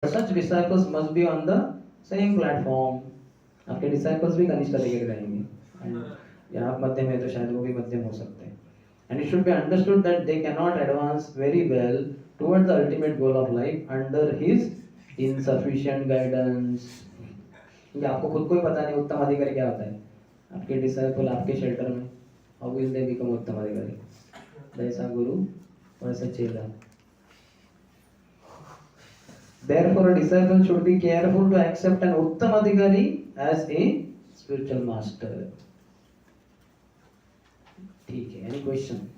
such disciples must be on the same platform. आपके disciples भी कनिष्ठ तरीके के रहेंगे, and या आप मध्यम है तो शायद वो भी मध्यम हो सकते हैं. And it should be understood that they cannot advance very well towards the ultimate goal of life under his insufficient guidance. क्योंकि आपको खुद को ही पता नहीं उत्तम अधिकारी क्या होता है. आपके डिसाइपल आपके शेल्टर में, how will they become उत्तम अधिकारी? जैसा गुरु वैसा चेला. Therefore, a disciple should be careful to accept an uttam adhikari as a spiritual master. ठीक है. Any question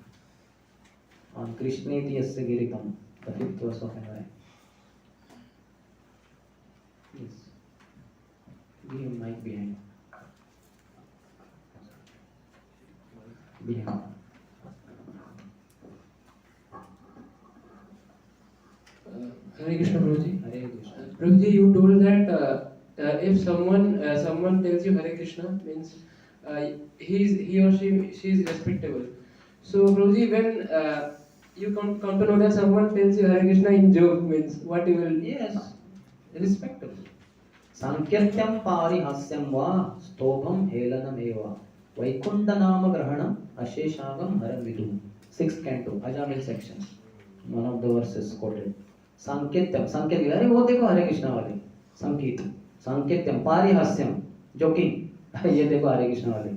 on Krishneti Yasya Girikam, the fifth verse of NY? Yes. Give him mic behind. Behind. Hare Krishna, Prabhuji. Hare Krishna. Prabhuji, you told that if someone tells you Hare Krishna, means he or she is respectable. So Prabhuji, when you come to know that someone tells you Hare Krishna in joke, means what you will? Yes, respectable. सांकेत्यम पारिहास्यम वा स्तोभम हेलनम एवा वैकुंठ नाम ग्रहणम अशेषागम हरम विदु. 6th canto, Ajamil section. One of the verses quoted. सांकेत्यम, सांकेत, अरे वो देखो हरे कृष्णा वाले संकेत. सांकेत्यम पारिहास्यम, joking, ये देखो हरे कृष्णा वाले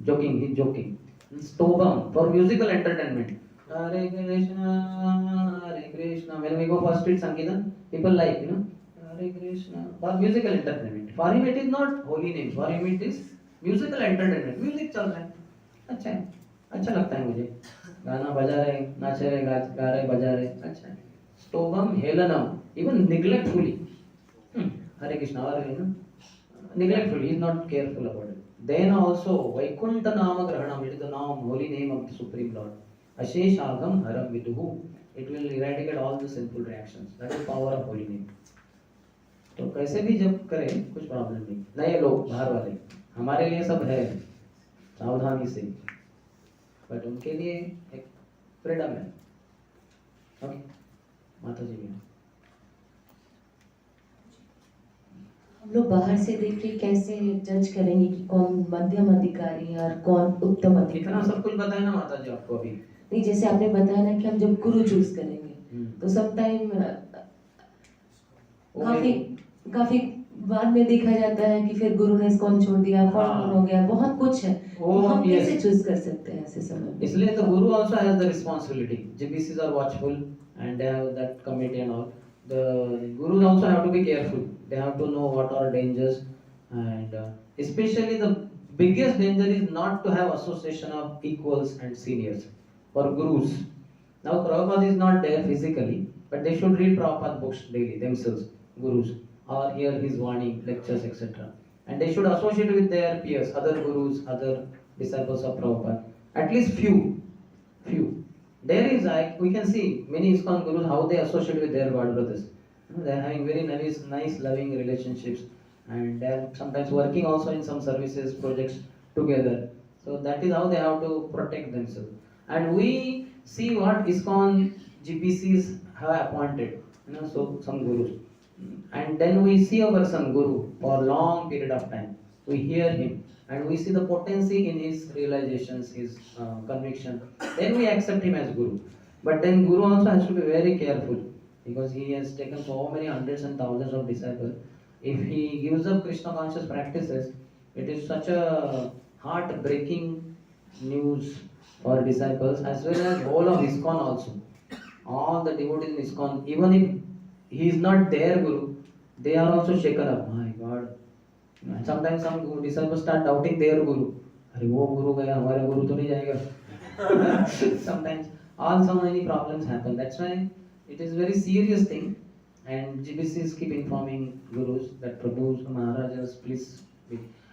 जोकिंग, ही जोकिंग. स्तोभम, for musical entertainment. Hare Krishna. When we go for street Sankirtan, people like, Hare Krishna. For musical entertainment. For him it is not holy names. For him it is musical entertainment. Music चल रहा है, अच्छा है, अच्छा लगता है मुझे. गाना बजा रहे, नाच रहे, गा रहे, बजा रहे, अच्छा है. Stobam helanam, even neglectfully. Hare Krishna, neglectfully, he is not careful about it. Then also, Vaikuntha Nama Grahanam, it is the name, holy name of the Supreme Lord. Asheshagam Haram Viduhu, it will eradicate all the sinful reactions. That is power of holy name. तो कैसे भी जब करें कुछ problem नहीं. नए लोग बाहर वाले हमारे लिए सब है सावधानी से, बट उनके लिए एक फ्रीडम है. ओके माता जी भी हम लोग बाहर से देख के कैसे जज करेंगे कि कौन मध्यम अधिकारी है और कौन उत्तम अधिकारी. इतना सब कुछ बताया ना माता जी आपको अभी. नहीं, जैसे आपने बताया ना कि हम जब गुरु चूज करेंगे तो सब टाइम काफी बाद में देखा जाता है कि फिर गुरु ने इसको छोड़ दिया, कौन हो गया, बहुत कुछ है. तो हम कैसे चूज कर सकते हैं ऐसे समय? इसलिए तो गुरु also has the responsibility. GBCs are watchful and they have that committee and all. The gurus also have to be careful. They have to know what are dangers, and especially the biggest danger is not to have association of equals and seniors for gurus. Now Prabhupada is not there physically, but they should read Prabhupada books daily themselves, gurus, or hear his warning, lectures, etc. And they should associate with their peers, other gurus, other disciples of Prabhupada. At least few. There is, like, we can see many ISKCON gurus how they associate with their god brothers. They are having very nice, loving relationships, and they are sometimes working also in some services projects together. So that is how they have to protect themselves. And we see what ISKCON GPCs have appointed, so some gurus. And then we see a person, guru, for a long period of time. We hear him and we see the potency in his realizations, his conviction. Then we accept him as guru. But then guru also has to be very careful, because he has taken so many hundreds and thousands of disciples. If he gives up Krishna conscious practices, it is such a heart-breaking news for disciples as well as whole of ISKCON also. All the devotees in ISKCON, even if he is not their guru, they are also shaken up. My God. And sometimes some disciples start doubting their guru. अरे वो गुरु गया, हमारा गुरु तो नहीं जाएगा. Sometimes so many problems happen. That's why it is very serious thing. And GBCs keep informing gurus that Prabhus, Maharajas, please.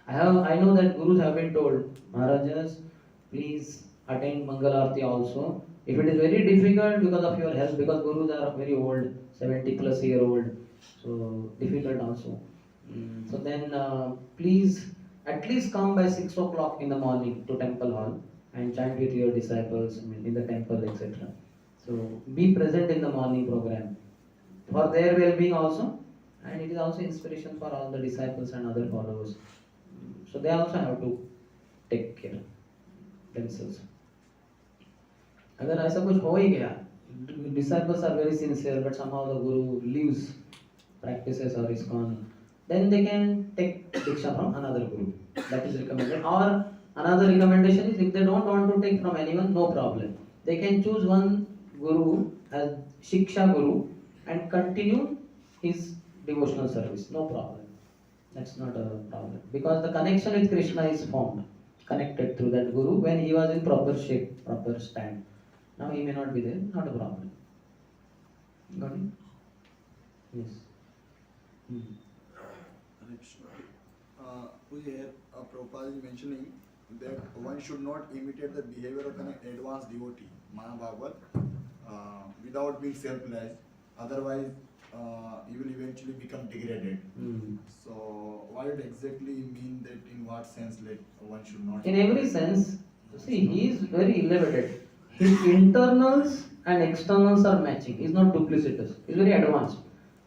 I know that gurus have been told, Maharajas, please attend Mangal Aarti also. If it is very difficult because of your health, because gurus are very old, 70+year-old, so difficult also. So then please at least come by 6 o'clock in the morning to temple hall and chant with your disciples in the temple, etc. So be present in the morning program. for their well-being also, and it is also inspiration for all the disciples and other followers. So they also have to take care themselves. अगर ऐसा कुछ हो ही गया, disciples are very sincere, but somehow the guru leaves practices or is gone, then they can take diksha from another guru. That is recommended. Or another recommendation is, if they don't want to take from anyone, no problem. They can choose one guru as shiksha guru and continue his devotional service. No problem. That's not a problem, because the connection with Krishna is formed, connected through that guru when he was in proper shape, proper stand. Now he may not be there, not a problem. Got it? Yes. Hare Krishna. Here, Prabhupada is mentioning that one should not imitate the behavior of an advanced devotee, Mahabhagat, without being self-realized. Otherwise, you will eventually become degraded. So, what it exactly mean that in what sense like one should not? In every sense, see, he is very elevated. His internals and externals are matching. He is not duplicitous. He is very advanced.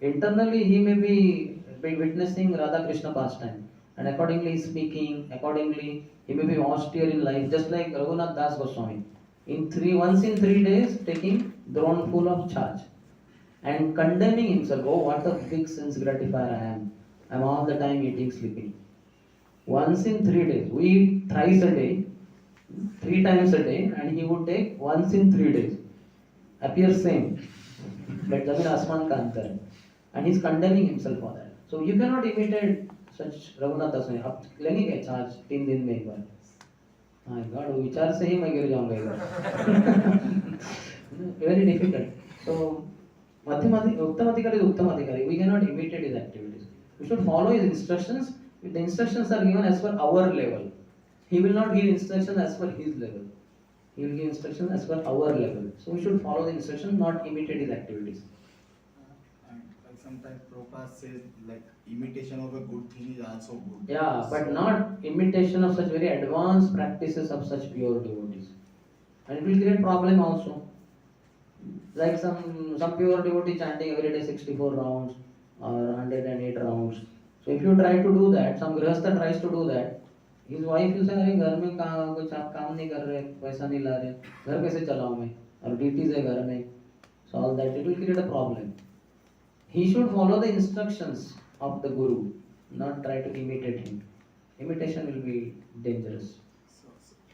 Internally, he may be witnessing Radha Krishna pastime, and accordingly speaking, accordingly he may be austere in life, just like Raghunath Das Goswami. Once in 3 days, taking drone full of charge and condemning himself. Oh, what a big sense gratifier I am! I am all the time eating, sleeping. Once in 3 days, we eat thrice a day, 3 times a day, and he would take once in 3 days. Appears same, but Jamin Asman ka antar hai. And he is condemning himself for that. So you cannot imitate such Raghunath Das. अब लेंगे क्या charge 3 दिन में एक बार? My God, वो विचार से ही मैं गिर जाऊंगा इधर. Very difficult. So उत्तम अधिकारी is उत्तम अधिकारी. We cannot imitate his activities. We should follow his instructions. The instructions are given as per our level. He will not give instructions as per his level. He will give instructions as per our level. So we should follow the instructions, not imitate his activities. Like sometimes Prabhupada says like imitation of a good thing is also good. Yeah, but not imitation of such very advanced practices of such pure devotees. And it will create problem also. Like some pure devotee chanting every day 64 rounds or 108 rounds. So if you try to do that, some grihastha tries to do that, his wife will say, अरे घर में कुछ आप काम नहीं कर रहे, पैसा नहीं ला रहे, घर कैसे चलाऊं मैं, और duties है घर में. So all that, it will create a problem. He should follow the instructions of the guru, not try to imitate him. Imitation will be dangerous.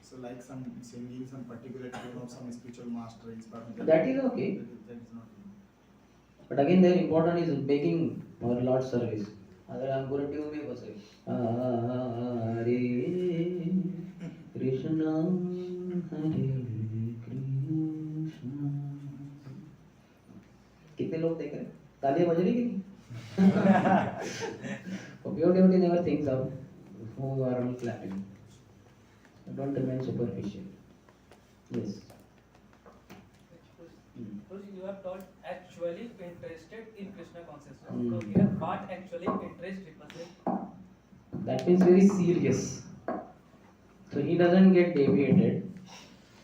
So like some singing some particular tune of some spiritual master inspired. That is okay. That is not. But again, there important is begging for Lord's service. अगर हम पूरे tune में बसे हरे कृष्णा हरे कृष्णा, कितने लोग देख रहे हैं? तालियां बज रही कि नहीं? Pure devotee never thinks of who are all clapping. Don't remain superficial. Yes. You are taught actually interested in Krishna consciousness. So here, what actually interest represents? That means very serious. So he doesn't get deviated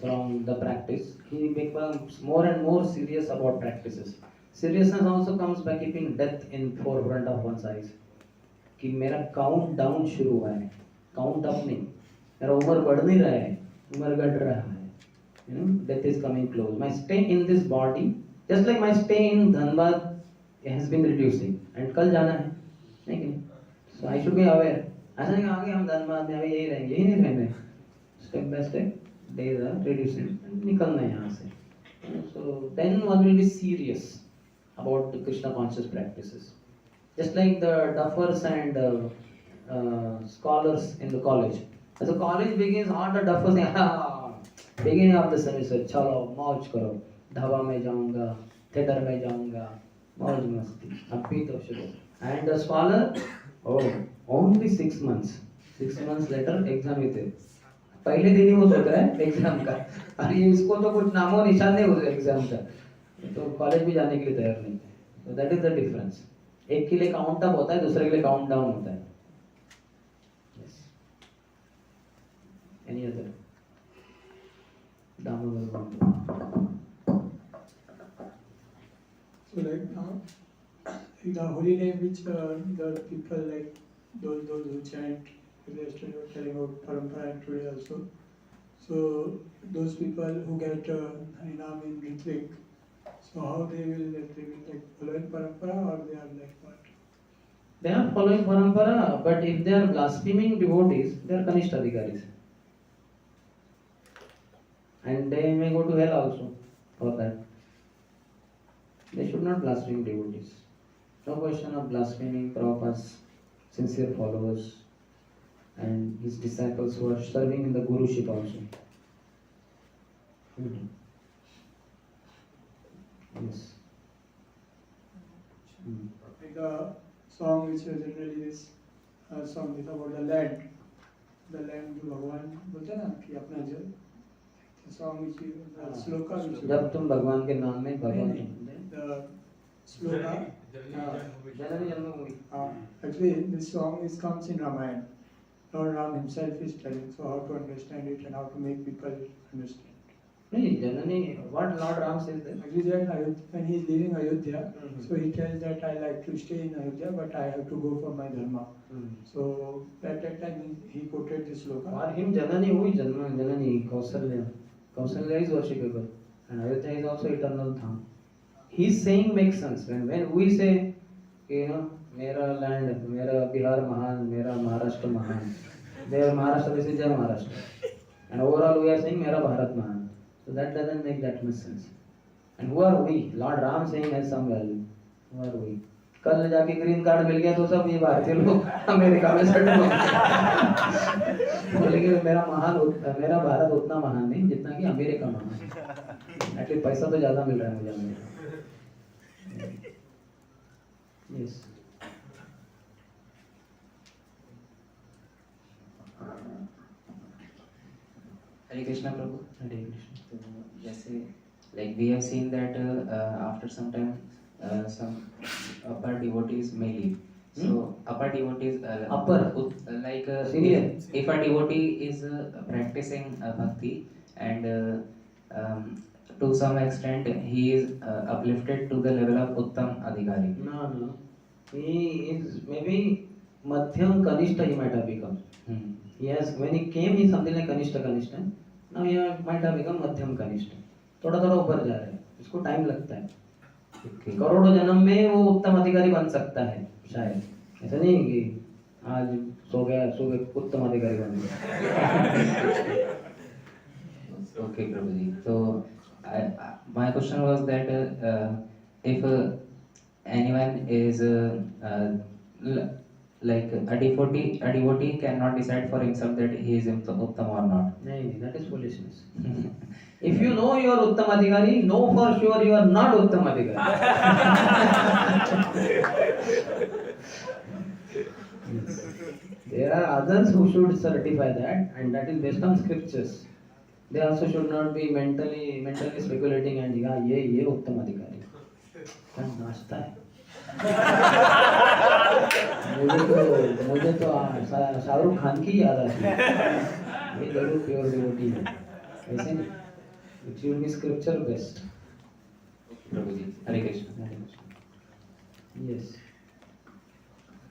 from the practice. He becomes more and more serious about practices. Seriousness also comes by keeping death in forefront of one's eyes. कि मेरा count down शुरू हुआ है, count up नहीं. मेरा उम्र बढ़ नहीं रहा है, उम्र घट रहा है. Death is coming close. My stay in this body, just like my stay in Dhanbad, has been reducing. And कल जाना है, नहीं कि? So I should be aware. ऐसा नहीं आगे हम धनबाद में अभी यही रहेंगे, यही नहीं रहने. Step by step, days are reducing. निकलना है यहाँ से. So then one will be serious about the Krishna conscious practices. Just like the duffers and scholars in the college. As the college begins, all the duffers say, beginning of the semester, चलो मौज करो, ढाबा में जाऊंगा, theatre में जाऊंगा, मौज मस्ती, अभी तो शुरू. And the scholar, oh, only 6 months. 6 months later exam ही थे. पहले दिन ही वो सोच रहा है एग्जाम का, अरे इसको तो कुछ नामो निशान नहीं हो एग्जाम का, तो कॉलेज भी जाने के लिए तैयार नहीं है. So that is the difference. एक के लिए काउंट अप होता है, दूसरे के लिए काउंट डाउन होता है. Yes. Any other? So right now, the holy name which the people like those who chant, yesterday you were telling about parampara and today also. So those people who get Harinam in Ritvik, so how they will like following parampara or they are like what? They are following parampara, but if they are blaspheming devotees, they are Kanishta Adhikaris. And they may go to hell also for that. They should not blaspheme devotees. No question of blaspheming Prabhupada's sincere followers and his disciples who are serving in the Guruship also. Yes. Like a song which is generally this song is about the land. The land जो भगवान बोलते हैं ना कि अपना जल. The song which you, the sloka which you. जब तुम भगवान के नाम में भगवान The sloka. Janani Janmabhoomi. Actually, this song comes in Ramayana. Lord Ram himself is telling so how to understand it and how to make people understand. नहीं जननी, what Lord Ram says there? Actually, when he is leaving Ayodhya, so he tells that I like to stay in Ayodhya, but I have to go for my dharma. So at that time he quoted this sloka. For him, Janani, who is Janani? Kausalya. Kausalya is worshipable, and Ayodhya is also eternal Dham. His saying makes sense. When we say, you know, मेरा land, मेरा बिहार महान, मेरा महाराष्ट्र महान, their Maharashtra, this is their Maharashtra, and overall we are saying मेरा भारत महान. So that doesn't make that much sense. And who are we? Lord Ram saying has some value. Who are we? कल जाके green card मिल गया तो सब ये भारतीय लोग अमेरिका में सेटल हो गए. बोले कि मेरा भारत उतना महान नहीं जितना कि अमेरिका महान. एक्चुअली पैसा तो ज्यादा मिल रहा है मुझे America. Yes. Hare Krishna Prabhu. हरे कृष्ण. तो जैसे like we have seen that after some time some upper devotees may leave. So upper devotees Senior. if a devotee is practicing bhakti and to some extent he is uplifted to the level of Uttam Adhikari. No. He is maybe Madhyam Kanishta he might have become. He has, when he came, he is something like Kanishta. Now he might have become Madhyam Kanishta. थोड़ा ऊपर जा रहा है. इसको time लगता है. करोड़ों जन्म में वो उत्तम अधिकारी बन सकता है शायद. ऐसा नहीं कि आज सो गया उत्तम अधिकारी बन गया. Okay, Prabhuji. So my question was that if anyone is like a devotee cannot decide for himself that he is Uttam or not. नहीं, that is foolishness. If you know you are Uttam Adhikari, know for sure you are not Uttam Adhikari. There are others who should certify that, and that is based on scriptures. They also should not be mentally speculating and ये उत्तम अधिकारी. नाचता है. मुझे तो शाहरुख खान की याद आती है. ये जरूर प्योर डिवोटी है. ऐसे नहीं. It should be scripture based. Prabhuji, Hare Krishna. Yes.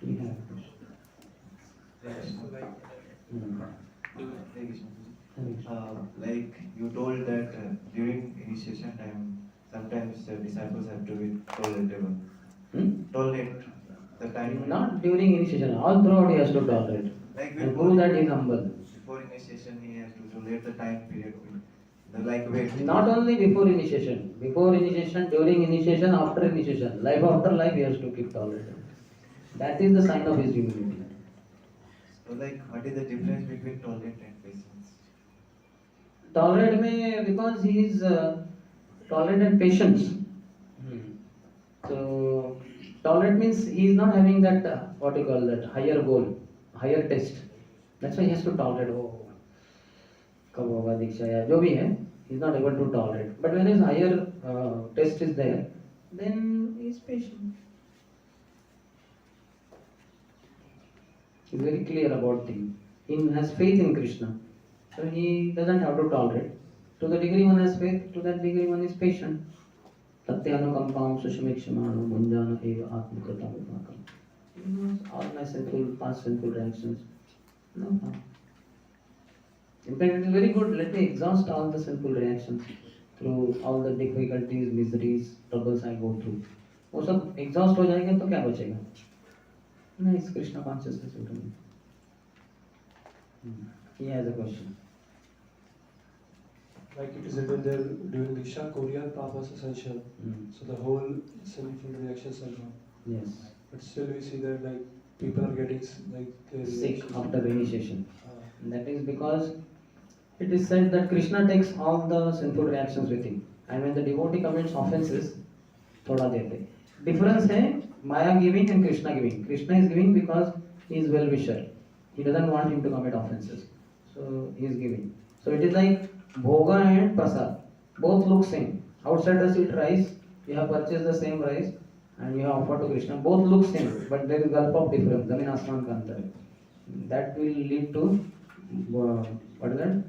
We have a question. Like you told that during initiation time, sometimes the disciples have to be tolerable. Tolerate the time. Not during initiation, all throughout he has to tolerate. Like And prove that he is humble. before initiation, he has to tolerate the time period. Like wait. Not only before initiation, during initiation, after initiation, life after life he has to keep tolerant. That is the sign of his humility. So like what is the difference between tolerant and patience? Tolerant may, because he is tolerant and patient. So tolerant means he is not having that higher goal, higher test. That's why he has to tolerate. कब होगा दीक्षा या जो भी है, he is not able to tolerate. But when his higher test is there, then he is patient. He is very clear about things. He has faith in Krishna, so he doesn't have to tolerate. To the degree one has faith, to that degree one is patient. Tatyanukampam sushamikshamanu munjana eva atmakrita vipakam. All my sinful, past sinful reactions. No harm. In fact, it is very good. Let me exhaust all the sinful reactions through all the difficulties, miseries, troubles I go through. वो सब exhaust हो जाएंगे तो क्या बचेगा? Nice Krishna consciousness will come. He has a question. Like it is written there during Diksha, Korean Papa's ascension. So the whole sinful reactions are gone. Yes. But still we see that like people are getting like their Sick reactions. after initiation. And that is because it is said that Krishna takes all the sinful reactions with him. And when the devotee commits offenses, thoda dete. Difference है Maya giving and Krishna giving. Krishna is giving because he is well-wisher. He doesn't want him to commit offenses. So he is giving. So it is like Bhoga and Prasad. Both look same. Outside the sweet rice, you have purchased the same rice and you have offered to Krishna. Both look same, but there is gulf of difference. Zamin Asman ka antar hai. That will lead to what is that?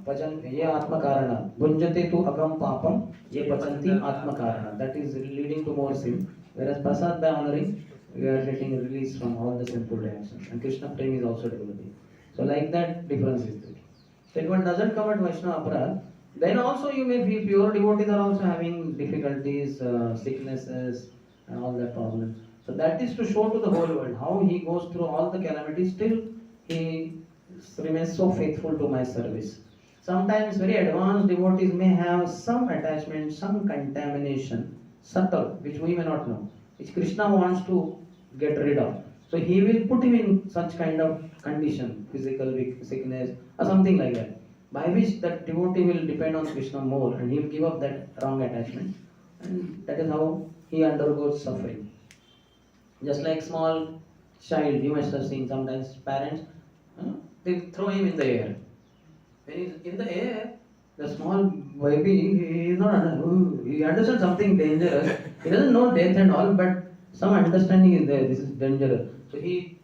Pajan ye atma karana. Bhunjate tu agam papam ye pachanti atma karana. That is leading to more sin. Whereas Prasad by honoring, we are getting release from all the sinful reactions. And Krishna prem is also developing. So like that difference is there. So if one doesn't commit Vaishnava aparadh, then also you may feel pure devotees are also having difficulties, sicknesses and all that problems. So that is to show to the whole world how he goes through all the calamities, still he remains so faithful to my service. Sometimes very advanced devotees may have some attachment, some contamination, subtle, which we may not know, which Krishna wants to get rid of. So he will put him in such kind of condition, physical sickness or something like that, by which that devotee will depend on Krishna more and he will give up that wrong attachment. And that is how he undergoes suffering. Just like small child, you must have seen sometimes parents, they throw him in the air. When he is in the air, the small baby, he is not he understands something dangerous. He doesn't know death and all, but some understanding is there. This is dangerous. So he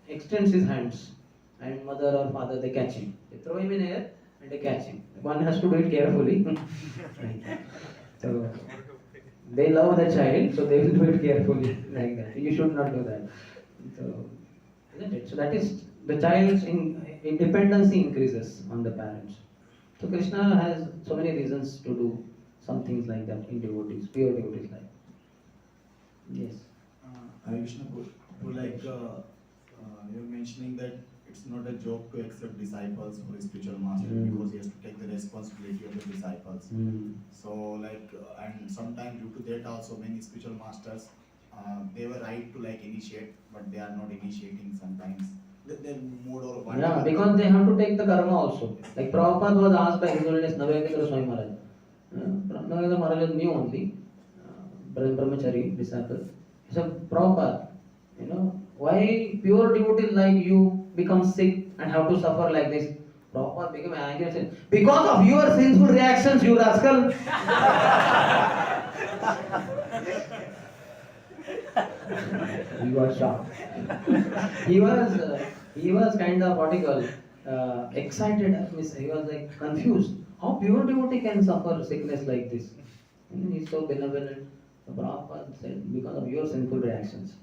extends his hands, and mother or father they catch him. They throw him in air and they catch him. One has to do it carefully. So they love the child, so they will do it carefully like that. You should not do that. So, isn't it? So that is the child's independence increases on the parents. So Krishna has so many reasons to do some things like that in devotees, pure devotees life. Yes. Hare Krishna, like you're mentioning that it's not a joke to accept disciples for a spiritual master because he has to take the responsibility of the disciples. So like and sometimes due to that also many spiritual masters they were right to like initiate, but they are not initiating sometimes. Their mood or whatever. Yeah, because they have to take the karma also. Like Prabhupada was asked by His Holiness Navayendra Swami Maharaj. Navayendra Maharaj was new only, brahmachari disciple. He said, Prabhupada, why pure devotees like you become sick and have to suffer like this? Prabhupada became angry and said, because of your sinful reactions, you rascal. He was shocked. He was kind of what you call excited. He was like confused. How pure devotee can suffer sickness like this? He's so benevolent. The Prabhupada said, because of your sinful reactions,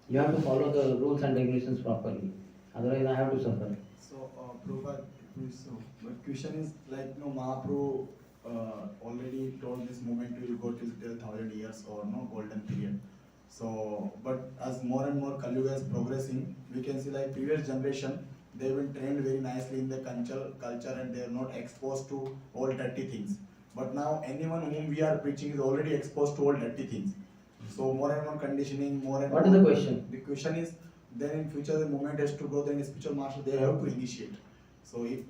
you have to follow the rules and regulations properly. Otherwise, I have to suffer. So, Prabhupada, but question is like, Mahaprabhu already told this moment will go till 10,000 years or no golden period. So, but as more and more Kali Yuga is progressing, we can see like previous generation, they've been trained very nicely in the culture and they are not exposed to all dirty things. But now anyone whom we are preaching is already exposed to all dirty things. So more and more conditioning, more and What more. is the question? The question is, then in future the movement has to go, then the spiritual master, they have to initiate. So if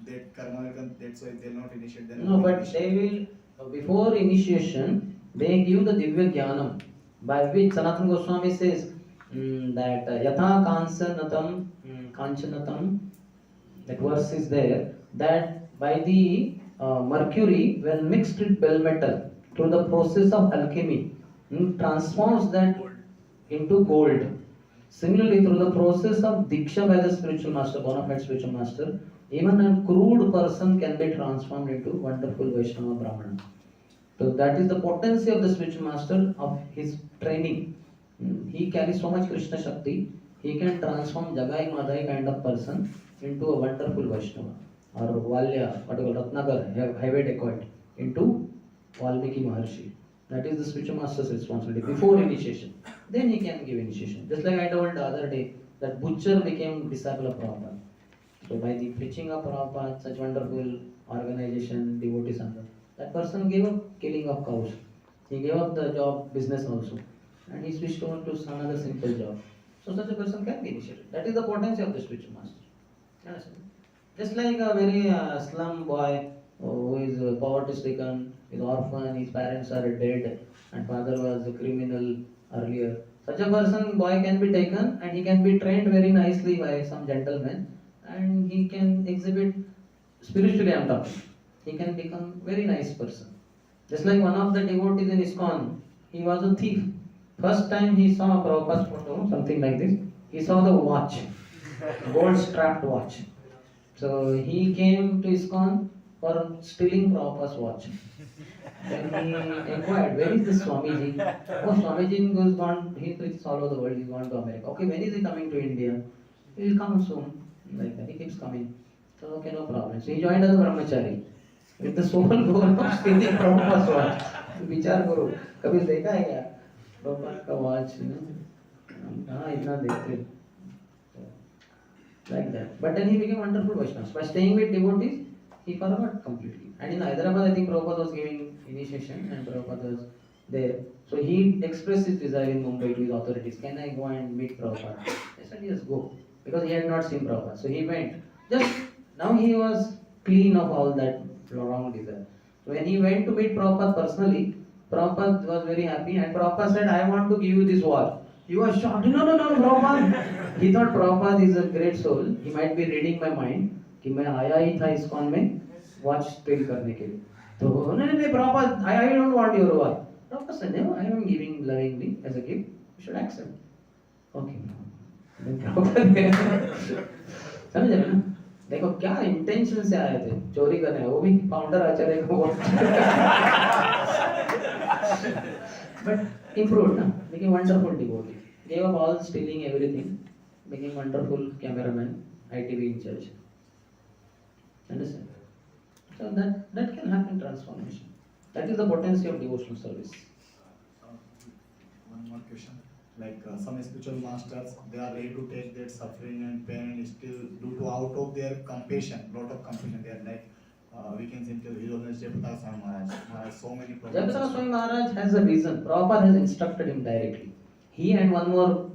that karma, that's why they not initiate, then No, but they will, before initiation, they give the Divya Jnanam, by which Sanatana Goswami says that Yatha Kanchanatam, that verse is there, that by the mercury, when mixed with bell metal, through the process of alchemy, transforms that into gold. Similarly, through the process of Diksha by the spiritual master, bona fide spiritual master, even a crude person can be transformed into wonderful Vaishnava Brahmana. So that is the potency of the spiritual master of his training. He carries so much Krishna Shakti, he can transform Jagai Madhai kind of person into a wonderful Vaishnava or Valya, what you call Ratnagar, highway dacoit, into Valmiki Maharshi. That is the spiritual master's responsibility before initiation. Then he can give initiation. Just like I told the other day, that butcher became disciple of Prabhupada. So by the preaching of Prabhupada, such wonderful organization, devotee sangha, that person gave up killing of cows. He gave up the job business also, and he switched on to some other simple job. So such a person can be initiated. That is the potency of the spiritual master. Understand? Just like a very slum boy who is poverty-stricken, is orphan, his parents are dead, and father was a criminal earlier. Such a person, boy can be taken and he can be trained very nicely by some gentleman, and he can exhibit spiritually. I am talking. He can become very nice person. Just like one of the devotees in ISKCON, he was a thief. First time he saw Prabhupada's photo, something like this, he saw the watch, gold strapped watch. So he came to ISKCON for stealing Prabhupada's watch. Then he inquired, where is this Swamiji? Oh, Swamiji goes gone, he preaches all over the world, he's gone to America. Okay, when is he coming to India? He will come soon. Like that, he keeps coming. So okay, no problem. So he joined as a brahmachari with the sole goal of stealing Prabhupada's watch. विचार करो, कभी देखा है क्या Prabhupada का watch? हाँ, इतना देखते. Like that. But then he became wonderful Vaishnava. By staying with devotees, he forgot completely. And in Hyderabad, I think Prabhupada was giving initiation and Prabhupada was there. So he expressed his desire in Mumbai to his authorities. Can I go and meet Prabhupada? They said, yes, go. Because he had not seen Prabhupada. So he went. Just now he was clean of all that wrong desire. So when he went to meet Prabhupada personally, Prabhupada was very happy and Prabhupada said, I want to give you this watch. He was shocked. No, Prabhupada. He thought Prabhupada is a great soul. He might be reading my mind. कि मैं आया ही था ISKCON में watch steal करने के लिए. तो नहीं Prabhupada, I don't want your watch. Prabhupada said, no, I am giving lovingly as a gift. You should accept. Okay. Then Prabhupada समझ रहे ना? देखो क्या इंटेंशन से आए थे चोरी करने, वो भी फाउंडर आचार्य को but improved ना, became wonderful devotee, gave up all stealing everything, became wonderful cameraman, ITV in church. Understand? So that can happen transformation. That is the potency of devotional service. One more question. Like some spiritual masters, they are ready to take their suffering and pain and still due to out of their compassion, lot of compassion, they are like we can simply recognize Jayapataka Swami Maharaj. Maharaj so many problems. Jayapataka Swami Maharaj has a reason. Prabhupada has instructed him directly. He and one more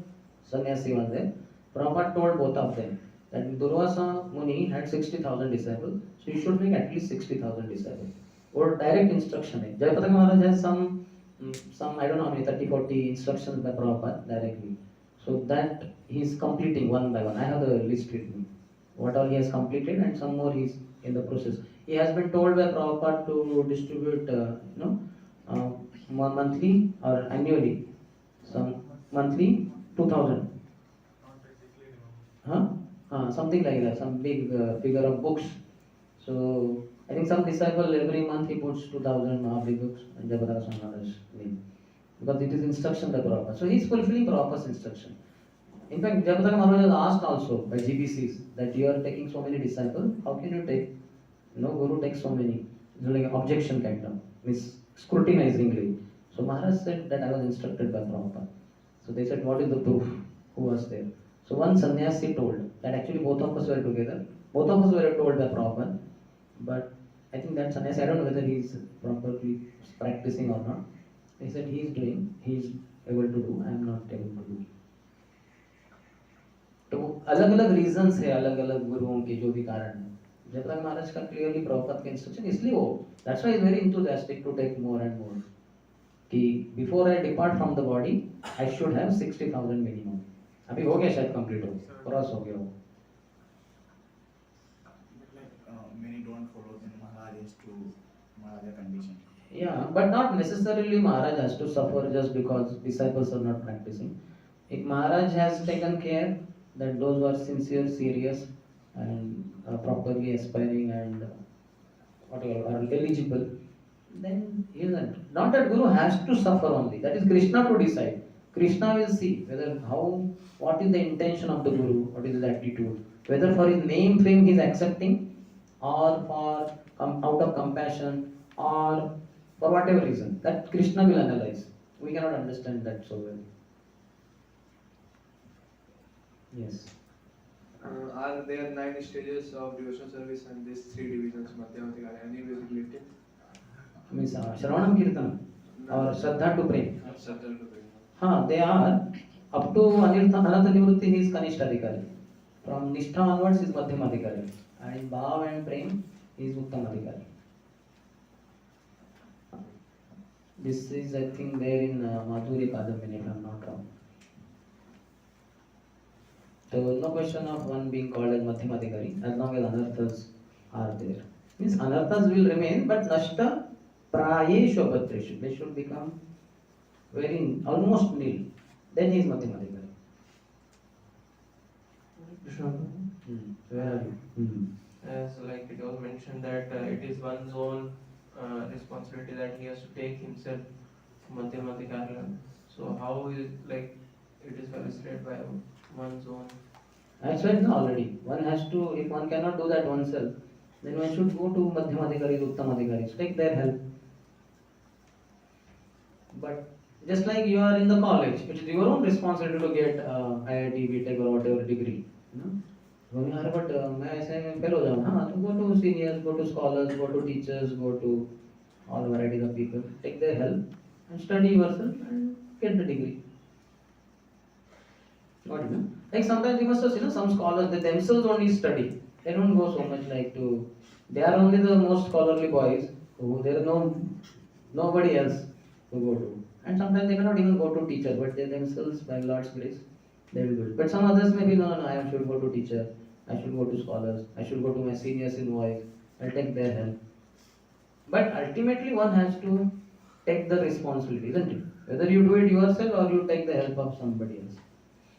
sannyasi was there. Prabhupada told both of them that Durvasa Muni had 60,000 disciples, so you should make at least 60,000 disciples. Or direct instruction. Jayapataka Maharaj has some I don't know how many 30-40 instructions by Prabhupada directly. So that he is completing one by one. I have the list with me. What all he has completed and some more he is in the process. He has been told by Prabhupada to distribute monthly or annually. Some monthly 2,000. Something like that. Some big figure of books. So I think some disciple every month he puts 2,000 Mahabharata books and Jayapataka Swami Maharaj's name. Because it is instruction by Prabhupada. So he is fulfilling Prabhupada's instruction. In fact, Jayapataka Maharaj was asked also by GBCs that you are taking so many disciples, how can you take, Guru takes so many. It's like an objection kind of, means scrutinizingly. So Maharaj said that I was instructed by Prabhupada. So they said, what is the proof? Who was there? So one sannyasi told that actually both of us were together. Both of us were told by Prabhupada. But I think that sannyasi, I don't know whether he is properly practicing or not. He said he is doing, he is able to do, I am not able to do. तो अलग अलग reasons है, अलग अलग गुरुओं के जो भी कारण है. जयप्रकाश महाराज का क्लियरली प्रभुपाद के इंस्ट्रक्शन, इसलिए वो that's why is very enthusiastic to take more and more कि before I depart from the body I should have 60,000 minimum. अभी हो गया शायद कंप्लीट हो, क्रॉस हो गया वो. Many don't follow the Maharaj to Maharaj condition. Yeah, but not necessarily Maharaj has to suffer just because disciples are not practicing. If Maharaj has taken care that those who are sincere, serious and properly aspiring and are eligible, then he isn't. Not that Guru has to suffer only. That is Krishna to decide. Krishna will see whether what is the intention of the Guru, what is his attitude, whether for his name fame he is accepting, or for out of compassion, or for whatever reason. That Krishna will analyze. We cannot understand that so well. Yes. Are there 9 stages of devotional service and these 3 divisions, Madhyamati, any way related? Means Shravanam Kirtanam or Shraddha to Prem. Shraddha to Prem. They are up to Anartha Nivrutti he is Kanishta Adhikari. From Nishtha onwards he is Madhyam Adhikari. And in Bhav and Prem he is Uttam Adhikari. This is I think there in Madhurya Kadambini if I am not wrong. So no question of one being called as Madhyam Adhikari as long as Anarthas are there. Means Anarthas will remain but Nashta Prayeshu Abhatreshu. They should become very almost nil. Then he is Madhyam Adhikari. Where are you? As like it was mentioned that it is one's own responsibility that he has to take himself Madhyam Adhikari. So how is like it is facilitated by one's own? I said no already. One has to, if one cannot do that oneself, then one should go to Madhyam Adhikaris, Uttam Adhikaris, take their help. But just like you are in the college, it is your own responsibility to get IIT, BTech or whatever degree. But मैं ऐसे में fail हो जाऊँ ना, तो go to seniors, go to scholars, go to teachers, go to all varieties of people, take their help and study yourself and get the degree. Got it, no? Like sometimes you must have seen some scholars, they themselves only study. They don't go so much like to, they are only the most scholarly boys, who there is nobody else to go to. And sometimes they cannot even go to teacher, but they themselves, by Lord's grace, they will do it. But some others may be, no, I should go to teacher, I should go to scholars, I should go to my seniors in voice, I'll take their help. But ultimately one has to take the responsibility, isn't it? Whether you do it yourself or you take the help of somebody else.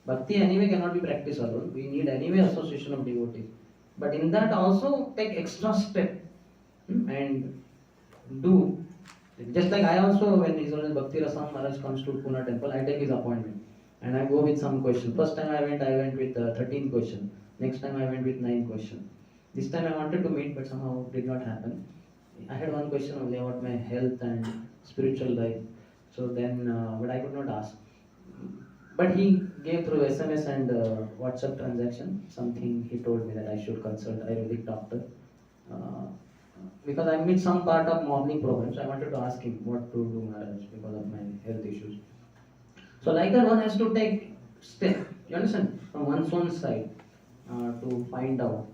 Bhakti anyway cannot be practiced alone. We need anyway association of devotees. But in that also take extra step and do. Just like I also, when His Holiness Bhakti Rasam Maharaj comes to Pune temple, I take his appointment and I go with some question. First time I went with 13 question. Next time I went with 9 question. This time I wanted to meet but somehow did not happen. I had one question only about my health and spiritual life. So then, but I could not ask. But he gave through SMS and WhatsApp transaction something he told me that I should consult Ayurvedic doctor. Because I meet some part of morning programs, I wanted to ask him what to do Maharaj because of my health issues. So like that one has to take step, you understand, from one's own side to find out.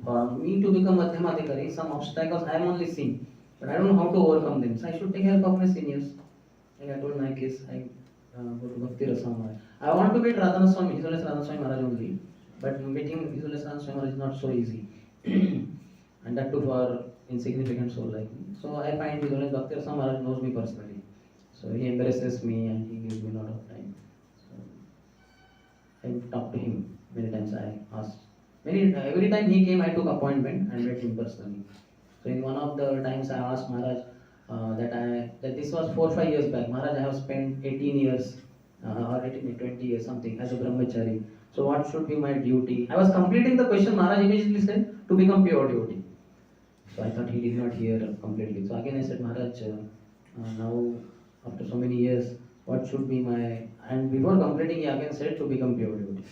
For me to become Madhyam Adhikari, some obstacles I am only seeing, but I don't know how to overcome them. So I should take help of my seniors. Like I told my case, I go to Bhakti Rasam Maharaj. I want to meet Radhana Swami, His Holiness Radhana Swami Maharaj only, but meeting His Holiness Radhana Swami Maharaj is not so easy. And that too for insignificant soul like me. So I find His Holiness Bhakti Rasam Maharaj knows me personally. So he embraces me and he gives me a lot of time. So I talked to him many times. I asked. Every time he came, I took appointment and met him personally. So in one of the times I asked Maharaj that this was 4-5 years back. Maharaj, I have spent 18 years or 20 years something as a brahmachari. So what should be my duty? I was completing the question. Maharaj immediately said to become pure devotee. So I thought he did not hear completely. So again I said, Maharaj, now after so many years, what should be my... And before completing, he again said to become pure devotee.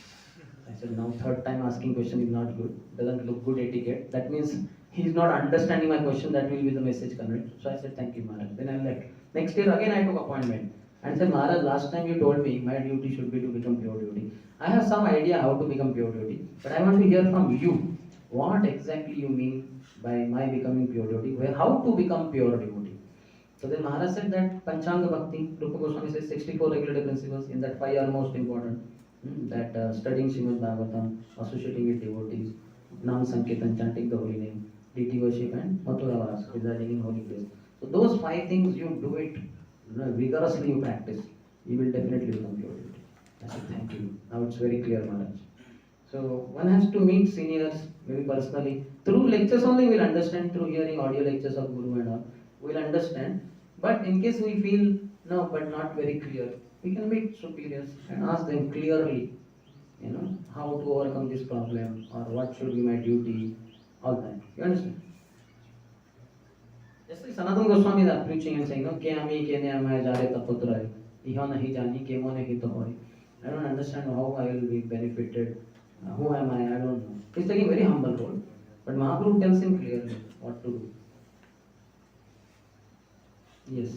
I said, now third time asking question is not good. Doesn't look good etiquette. That means he is not understanding my question. That will be the message conveyed. So I said, thank you, Maharaj. Then I left. Next year again I took appointment. And said, Maharaj, last time you told me my duty should be to become pure devotee. I have some idea how to become pure devotee. But I want to hear from you. What exactly you mean by my becoming pure devotee? How to become pure devotee? So then Maharaj said that Panchanga Bhakti, Rupa Goswami says 64 regulative principles, in that 5 are most important. That studying Srimad Bhagavatam, associating with devotees, Nam Sankirtan, chanting the holy name, deity worship and Mathura Vas, residing in holy place. So those 5 things you do it, vigorously you practice, you will definitely become pure devotee. I said thank you. Now it's very clear, Maharaj. So one has to meet seniors, maybe personally. Through lectures only we will understand, through hearing audio lectures of Guru and all. we'll understand. But in case we feel no, but not very clear, we can meet superiors and ask them clearly, how to overcome this problem or what should be my duty, all that. You understand? Just like Sanatana Goswami is preaching and saying, no, ke ami ke ne amay jare taputra, iho nahi jani ke mo nahi to hoy. I don't understand how I will be benefited. Who am I? I don't know. He's taking a very humble role. But Mahaprabhu tells him clearly what to do. Yes.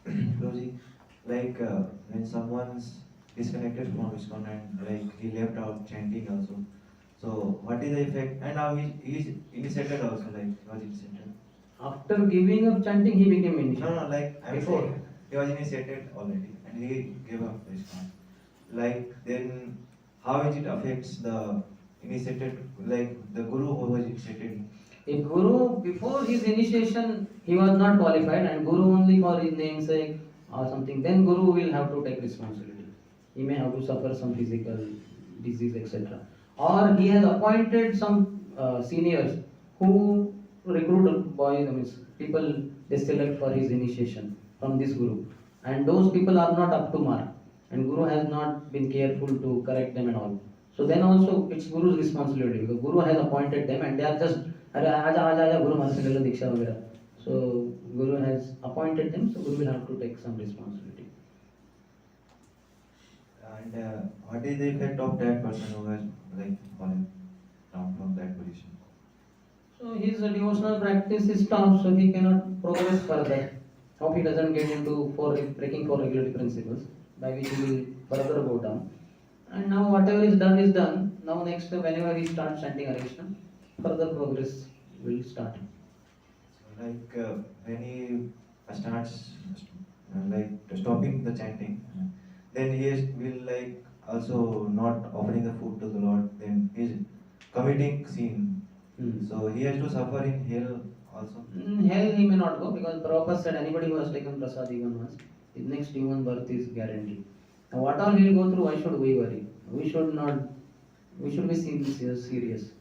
Roji, like when someone's disconnected from ISKCON and like he left out chanting also. So what is the effect? And now he is initiated also, like he was initiated. After giving up chanting, he became initiated. No, like I'm Before. saying, he was initiated already and he gave up ISKCON. Like then how is it affects the initiated, like the guru who was initiated? If Guru, before his initiation, he was not qualified and Guru only for his namesake or something, then Guru will have to take responsibility. He may have to suffer some physical disease, etc. Or he has appointed some seniors who recruit boys, people they select for his initiation from this Guru. And those people are not up to mark. And Guru has not been careful to correct them and all. So then also it's Guru's responsibility because Guru has appointed them and they are just अरे आजा आजा आजा गुरु मान से ले लो दीक्षा वगैरह. So Guru has appointed them, so Guru will have to take some responsibility. And what is the effect of that person who has like fallen down from that position? So his devotional practice is stopped, so he cannot progress further. Hope he doesn't get into breaking four regulatory principles, by which he will further go down. And now whatever is done. Now next, whenever he starts chanting Hare Krishna, further progress will start. Like when he starts like stopping the chanting, then will like also not offering the food to the Lord. Then he is committing sin. So he has to suffer in hell also. Hell he may not go because Prabhupada said anybody who has taken prasad even once, his next human birth is guaranteed. Now what all he will go through, why should we worry? We should be serious.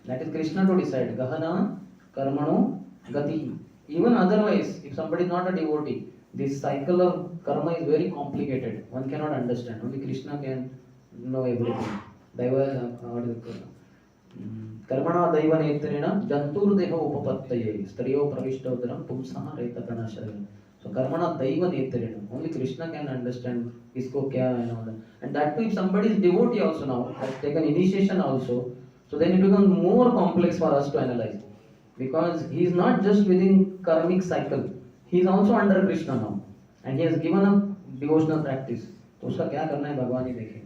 That is Krishna to decide. Gahana, karmano, gatihi. Even otherwise, if somebody is not a devotee, this cycle of karma is very complicated. One cannot understand. Only Krishna can know everything. Karmana daiva netrena jantur deha upapattaye striyo pravishtodaram pumsaha reta pranasharaya. So karmana daiva netrena. Only Krishna can understand isko kya and all that. And that too, if somebody is devotee also now, has taken initiation also, so then it becomes more complex for us to analyze. Because he is not just within karmic cycle, he is also under Krishna now. And he has given up devotional practice. तो उसका क्या करना है भगवान ही देखे.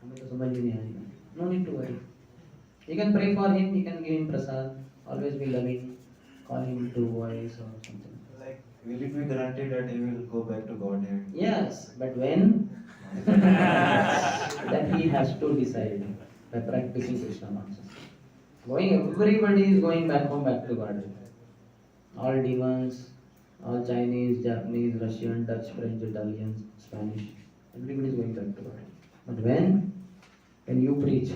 हमें तो समझ ही नहीं आएगा. No need to worry. You can pray for him, you can give him prasad, always be loving, call him to voice or something. Like, will it be granted that he will go back to Godhead? Yes, but when? That he has to decide by practicing Krishna consciousness. Everybody is going back home, back to Godhead. All demons, all Chinese, Japanese, Russian, Dutch, French, Italians, Spanish, everybody is going back to Godhead. But when you preach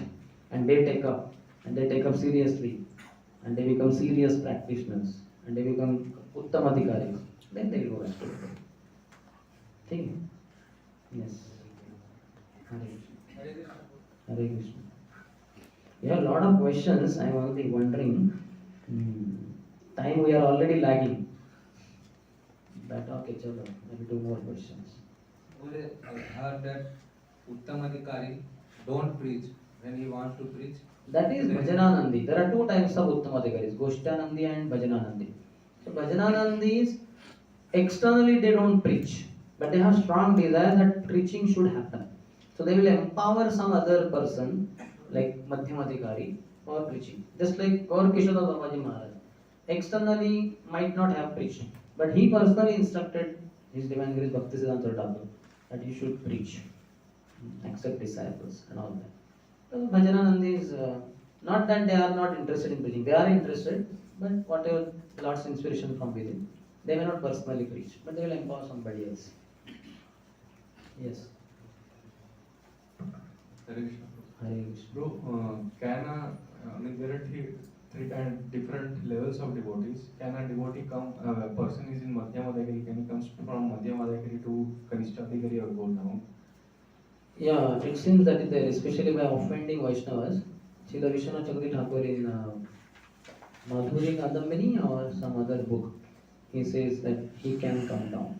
and they take up seriously, and they become serious practitioners, and they become uttamadhikaris, then they will go back to Godhead. Think. Yes. Hare Krishna. Hare Krishna. We have a lot of questions. I am only wondering. Time we are already lagging. But okay, chalo. Maybe 2 more questions. I heard that Uttamadhikari don't preach when he wants to preach. That is Bhajananandi. There are 2 types of Uttamadhikaris, Goshtanandi and Bhajananandi. So Bhajananandis, externally they don't preach, but they have strong desire that preaching should happen. So they will empower some other person, like Madhyamadhikari, for preaching. Just like Gaur Kishore Babaji Maharaj. Externally might not have preached, but he personally instructed his Divine Grace Bhaktisiddhanta Thakur that he should preach, accept disciples and all that. So Bhajananandi is not that they are not interested in preaching. They are interested, but whatever Lord's inspiration from within, they may not personally preach, but they will empower somebody else. Yes. Hare Krishna. Hare Krishna. Bro, can there are three different levels of devotees. Can a devotee come? A person is in Madhyama Adhikari. Can he comes from Madhyama Adhikari to Kanishta Adhikari or go down? Yeah, it seems that there, especially by offending Vaishnavas. See the Vishwanath Chakravarti Thakur in Madhuri Kadambini or some other book, he says that he can come down,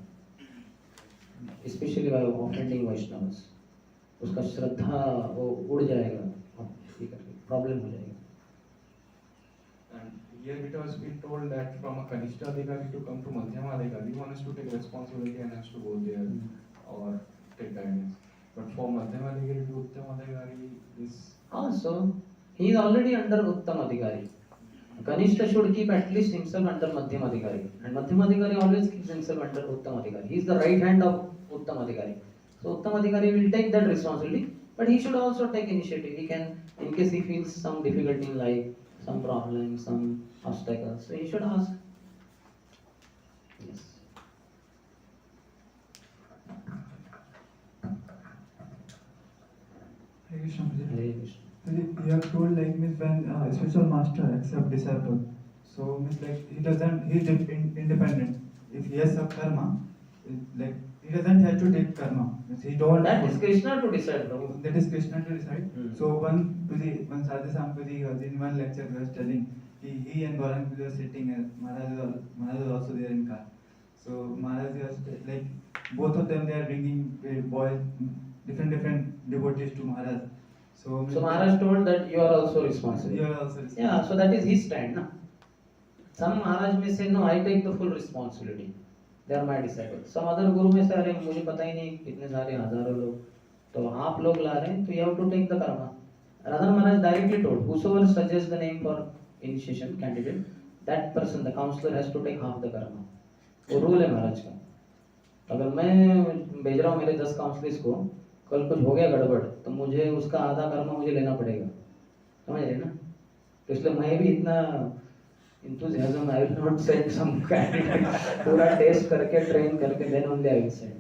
especially by offending Vaishnavas. उसका श्रद्धा वो उड़ जाएगा, problem हो जाएगा. And here it was been told that from a Kanishta Adhikari to come to Madhyama Adhikari, one has to take responsibility and has to go there or take guidance. But for Madhyama Adhikari to Uttama Adhikari is Also, he is already under Uttama Adhikari. Kanishta should keep at least himself under Madhyama Adhikari, and Madhyama Adhikari always keeps himself under Uttama Adhikari. He is the right hand of Uttama Adhikari. So Uttama Adhikari will take that responsibility, but he should also take initiative. He can, in case he feels some difficulty in life, some problem, some obstacles, so he should ask. Yes. Hare Krishna. Hare Krishna. You have told like means when a spiritual master accepts disciple, so means like he doesn't, he is independent. If he has some karma, like he doesn't have to take karma. Means he don't. That is Krishna to decide, Prabhu. That is Krishna to decide. So one Sadhu Sampati in one lecture he was telling, he and Gaurang were sitting and Maharaj was also there in car. So Maharaj was like both of them they are bringing boys, different devotees to Maharaj. So Maharaj told that you are also responsible. You are also responsible. Yeah, so that is his stand, na? Some Maharaj may say, no, I take the full responsibility. They are my disciples. Some other Guru may say, अरे मुझे पता ही नहीं कितने सारे हजारों लोग, तो आप लोग ला रहे हैं, तो you have to take the karma. Radha Maharaj directly told, whosoever suggests the name for initiation candidate, that person, the counselor, has to take half the karma. वो रूल है महाराज का. अगर मैं भेज रहा हूँ मेरे 10 काउंसलर्स को, कल कुछ हो गया गड़बड़, तो मुझे उसका आधा कर्म मुझे लेना पड़ेगा. समझ रहे ना? तो इसलिए मैं भी इतना enthusiasm, I will not send some candidate पूरा टेस्ट करके ट्रेन करके then only I will send.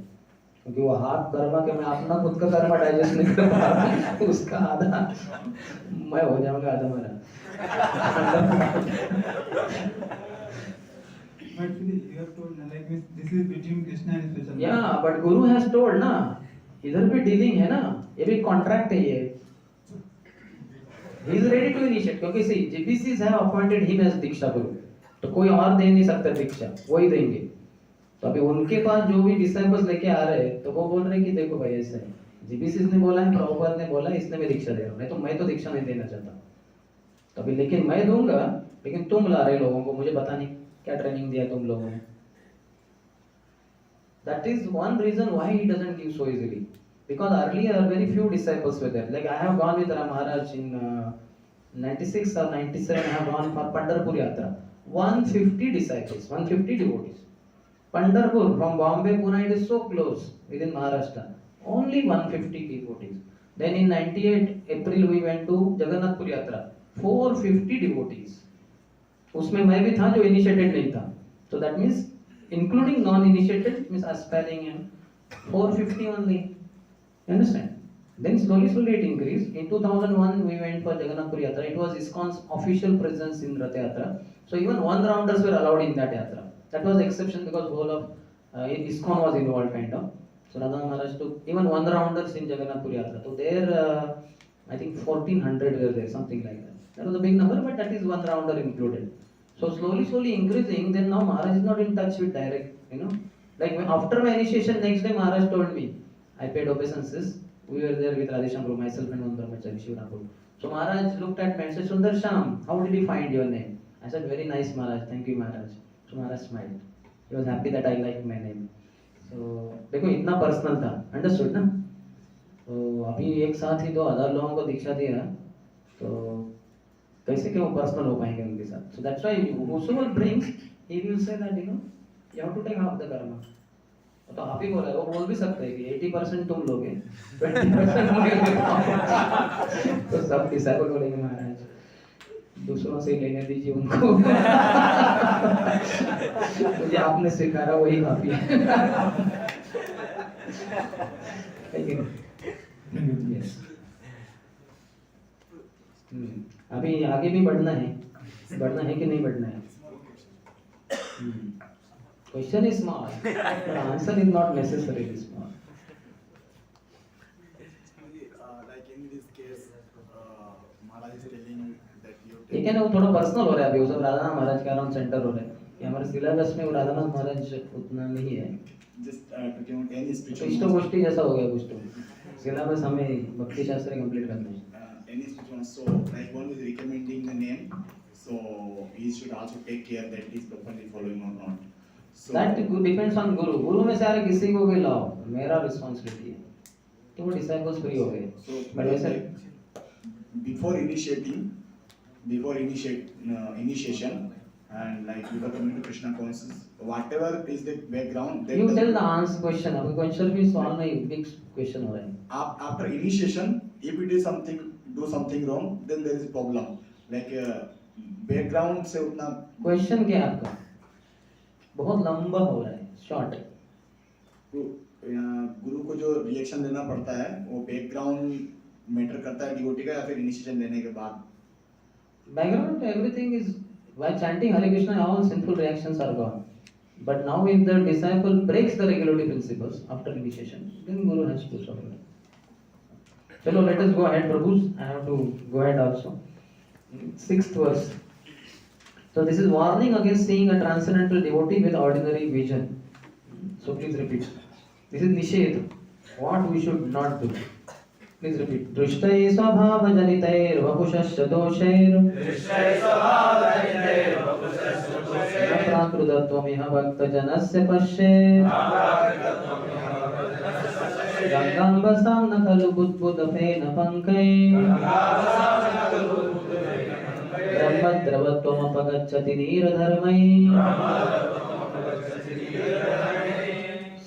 क्योंकि वो हाफ कर्मा के मैं अपना खुद का कर्मा डाइजेस्ट नहीं कर पा रहा, उसका आधा मैं हो जाऊंगा आधा मेरा. But you have told like this is between Krishna and spiritual. Yeah, but Guru has told ना, इधर भी डीलिंग है ना, ये भी कॉन्ट्रैक्ट है ये. He is ready to initiate, क्योंकि see, GBCs have appointed him as दीक्षा गुरु, तो कोई और दे नहीं सकता दीक्षा, वही देंगे. तो अभी उनके पास जो भी डिसाइपल्स लेके आ रहे हैं, तो वो बोल रहे हैं कि देखो भाई ऐसा है, GBCs ने बोला है, प्रभुपाद ने बोला है, इसने मैं दीक्षा दे रहा हूँ, नहीं तो मैं तो दीक्षा नहीं देना चाहता. तो अभी लेकिन मैं दूंगा, लेकिन तुम ला रहे लोगों को, मुझे पता नहीं क्या ट्रेनिंग दिया तुम लोगों ने. That is one reason why he doesn't give so easily. Because earlier very few disciples were there. Like I have gone with Ram Maharaj in 96 or 97. I have gone for Pandharpur Yatra. 150 disciples, 150 devotees. Pandharpur from Bombay, Pune, it is so close within Maharashtra. Only 150 devotees. Then in 98 April we went to Jagannathpur Yatra. 450 devotees. उसमें मैं भी था जो initiated नहीं था. So that means including non-initiated means aspiring and 450 only. You understand? Then slowly it increased. In 2001 we went for Jagannathpur Yatra. It was ISKCON's official presence in Rath Yatra. So even one-rounders were allowed in that Yatra. That was the exception because whole of ISKCON was involved kind of. So Radha Maharaj took even one-rounders in Jagannathpur Yatra. So there I think 1400 were there, something like that. That was a big number, but that is one-rounder included. So slowly increasing. Then now Maharaj is not in touch with direct, Like after my initiation, next day Maharaj told me, I paid obeisances. We were there with Radhesham Guru, myself and one Brahmachari, Shivrampur. So Maharaj looked at me and said, Sundarshyam, how did you find your name? I said, very nice Maharaj, thank you Maharaj. So Maharaj smiled. He was happy that I liked my name. So देखो इतना personal था, understood ना? तो अभी एक साथ ही 2000 लोगों को दीक्षा दिया, तो कैसे क्यों पर्सनल हो पाएंगे उनके साथ? So that's why whosoever brings, he will say that you have to take half the karma. तो आप ही बोला है, वो बोल भी सकते हैं कि 80% तुम लोगे, 20% मुझे देना. तो सब डिसाइपल बोलेंगे महाराज दूसरों से लेने दीजिए उनको. मुझे आपने सिखाया वही काफी है. Yes. अभी आगे भी बढ़ना है कि नहीं बढ़ना है? Question is small, but answer is not necessarily small. Like in this case, Maharaj is telling that you ठीक है ना, वो थोड़ा पर्सनल हो रहा है अभी, वो सब राधा महाराज के अराउंड सेंटर हो रहा है कि हमारे सिलेबस में वो राधा महाराज उतना नहीं है, just talking about any तो spiritual इष्ट गोष्ठी जैसा हो गया कुछ, तो सिलेबस हमें भक्ति शास्त्र कंप्लीट करना है. any spiritual. So like one is recommending the name, so he should also take care that he is properly following or not. So That depends on guru. गुरु में से अगर किसी को भी लाओ, मेरा रिस्पॉन्सिबिलिटी है, तो वो डिसाइपल्स फ्री हो गए. so बट वैसे before initiation and like before coming to Krishna consciousness, whatever is the background, then you tell the answer question. अभी क्वेश्चन भी सवाल नहीं, बिग क्वेश्चन हो रहा है. after initiation, if it is do something wrong, then there is a problem. Like background से उतना question क्या है आपका? बहुत लंबा हो रहा है, शॉर्ट. गुरु को जो रिएक्शन देना पड़ता है वो बैकग्राउंड मैटर करता है डिवोटी का या फिर इनिशिएशन देने के बाद? Background, everything is by chanting Hare Krishna, all sinful reactions are gone. But now, if the disciple breaks the regulatory principles after initiation, then Guru has to suffer. Chalo, let us go ahead, Prabhus. I have to go ahead also. 6th verse. So this is warning against seeing a transcendental devotee with ordinary vision. So please repeat. This is Nishedh. What we should not do. Please repeat. दृष्टै स्वभाव जनितैर वपुषश्च दोषैर न प्राकृतत्वमिह भक्तजनस्य पश्येत् गङ्गाम्बसां न खलु बुद्बुदफेन पङ्कैः ब्रह्मद्रवत्वमपगच्छति नीरधर्मैः.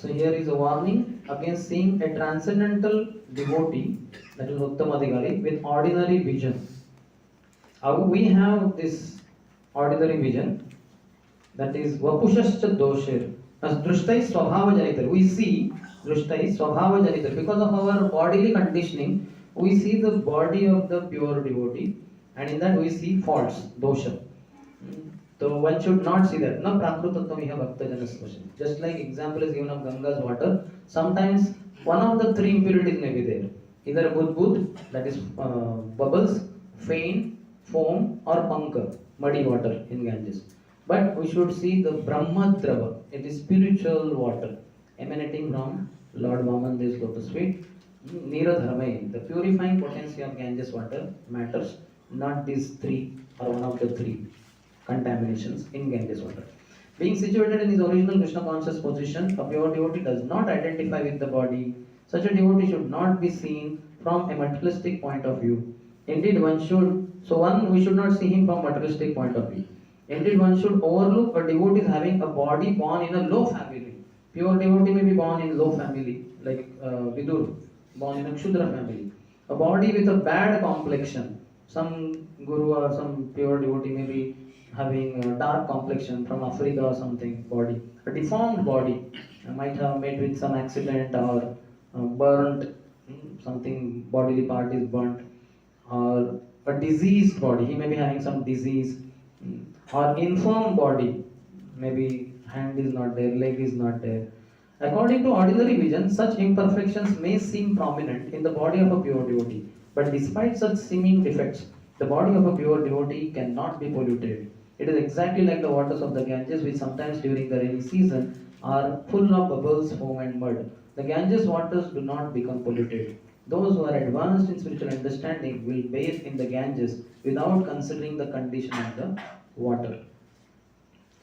So here is a warning against seeing a transcendental devotee, that is Uttamadhikari, with ordinary vision. We have this ordinary vision, that is Vapushascha Doshir. As Drishtai Swabhava Janitar, we see Drishtai Swabhava Janitar. Because of our bodily conditioning, we see the body of the pure devotee, and in that we see faults, dosha. So one should not see that. Na prakrutatvam bhakta janasya. Just like example is given of Ganga's water, sometimes one of the 3 impurities may be there. Either budbud, that is bubbles, faint, foam, or panka, muddy water in Ganges. But we should see the Brahmadrava, it is spiritual water emanating from Lord Vaman, this lotus feet. Niradharmai, the purifying potency of Ganges water matters, not these 3 or one of the 3 contaminations in Ganges water. Being situated in his original Krishna conscious position, a pure devotee does not identify with the body. Such a devotee should not be seen from a materialistic point of view. Indeed, we should not see him from materialistic point of view. Indeed, one should overlook a devotee having a body born in a low family. Pure devotee may be born in low family, like Vidur, born in a Kshudra family. A body with a bad complexion. Some guru or some pure devotee may be having a dark complexion from Africa or something, body. A deformed body, might have met with some accident or burnt, something bodily part is burnt, or a diseased body, he may be having some disease, or infirm body, maybe hand is not there, leg is not there. According to ordinary vision, such imperfections may seem prominent in the body of a pure devotee, but despite such seeming defects, the body of a pure devotee cannot be polluted. It is exactly like the waters of the Ganges, which sometimes during the rainy season are full of bubbles, foam and mud. The Ganges waters do not become polluted. Those who are advanced in spiritual understanding will bathe in the Ganges without considering the condition of the water.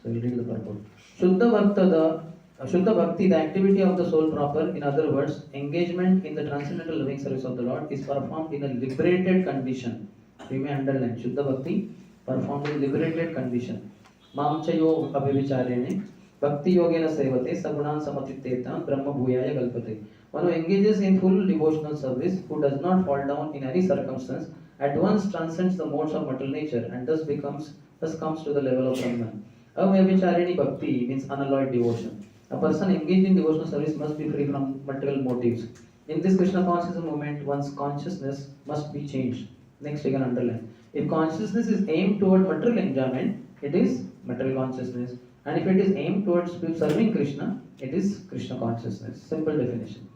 So we read the purport. Shuddha Bhakti, the activity of the soul proper, in other words, engagement in the transcendental loving service of the Lord, is performed in a liberated condition. We may underline Shuddha Bhakti, performed in liberated condition. Mamchayo abhivicharene, Bhakti yogena sevate, sagunan samatiteta, Brahma bhuyaya kalpate. One who engages in full devotional service, who does not fall down in any circumstance, at once transcends the modes of material nature and thus comes to the level of Brahman. Avyavicharini Bhakti means unalloyed devotion. A person engaged in devotional service must be free from material motives. In this Krishna consciousness movement, one's consciousness must be changed. Next, you can underline. If consciousness is aimed toward material enjoyment, it is material consciousness. And if it is aimed towards serving Krishna, it is Krishna consciousness. Simple definition.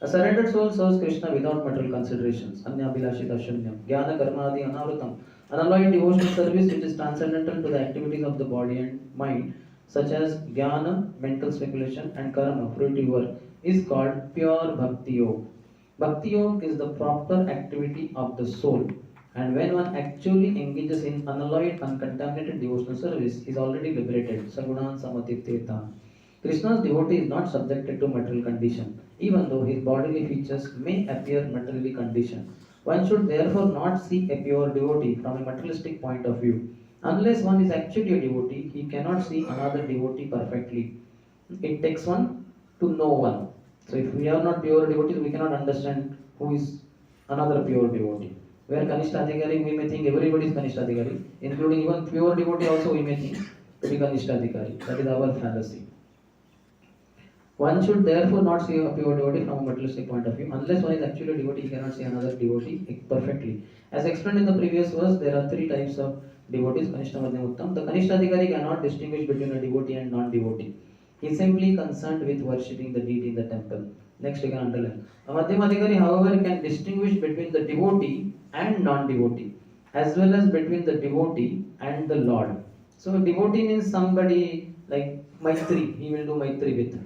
A surrendered soul serves Krishna without material considerations. Anyabhilashita shunyam. Jnana karmadi anavrutam. Unalloyed devotional service which is transcendental to the activities of the body and mind, such as jnana, mental speculation, and karma, fruitive work, is called pure bhakti yoga. Bhakti yoga is the proper activity of the soul, and when one actually engages in unalloyed, uncontaminated devotional service, is already liberated. Sagunan samatiteta. Krishna's devotee is not subjected to material condition, even though his bodily features may appear materially conditioned. One should therefore not see a pure devotee from a materialistic point of view. Unless one is actually a devotee, he cannot see another devotee perfectly. It takes one to know one. So if we are not pure devotees, we cannot understand who is another pure devotee. Where Kanishta Adhikari, we may think everybody is Kanishta Adhikari, including even pure devotee also we may think to be Kanishta Adhikari. That is our fallacy. One should therefore not see a pure devotee from a materialistic point of view. Unless one is actually a devotee, he cannot see another devotee perfectly. As explained in the previous verse, there are three types of devotees, Kanishta, Madhyam, Uttam. The Kanishta Adhikari cannot distinguish between a devotee and non-devotee. He is simply concerned with worshipping the deity in the temple. Next you can underline. A Madhyam Adhikari, however, can distinguish between the devotee and non-devotee, as well as between the devotee and the Lord. So devotee means somebody like Maitri, he will do Maitri with.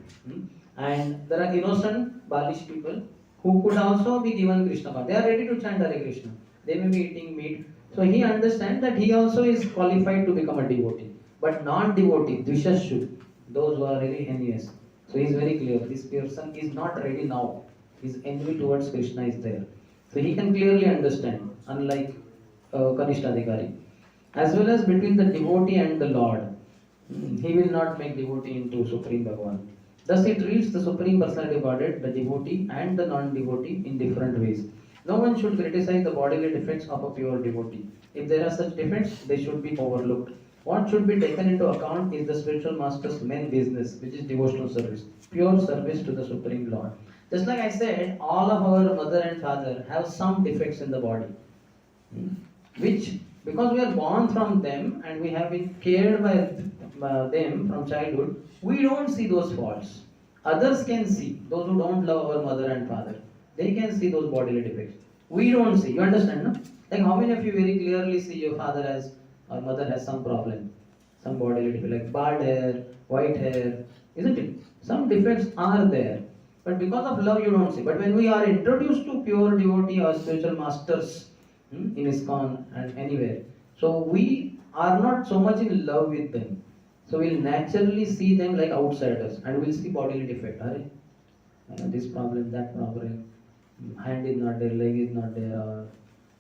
And there are innocent Balish people who could also be given Krishna path. They are ready to chant Hare Krishna. They may be eating meat. So he understands that he also is qualified to become a devotee. But non-devotee, Dvishashu, those who are very envious. So he is very clear. This person is not ready now. His envy towards Krishna is there. So he can clearly understand, unlike Kanishta Adhikari. As well as between the devotee and the Lord. He will not make devotee into Supreme Bhagavan. Thus it treats the Supreme Personality of Godhead, the devotee and the non-devotee in different ways. No one should criticize the bodily defects of a pure devotee. If there are such defects, they should be overlooked. What should be taken into account is the spiritual master's main business, which is devotional service, pure service to the Supreme Lord. Just like I said, all of our mother and father have some defects in the body, which, because we are born from them and we have been cared by them from childhood, we don't see those faults. Others can see, those who don't love our mother and father, they can see those bodily defects. We don't see, you understand, no? Like how many of you very clearly see your father has or mother has some problem, some bodily defect, like bald hair, white hair, isn't it? Some defects are there, but because of love you don't see. But when we are introduced to pure devotee or spiritual masters in ISKCON and anywhere, so we are not so much in love with them. So we'll naturally see them like outsiders and we'll see bodily defect. This problem, that problem, hand is not there, leg is not there, or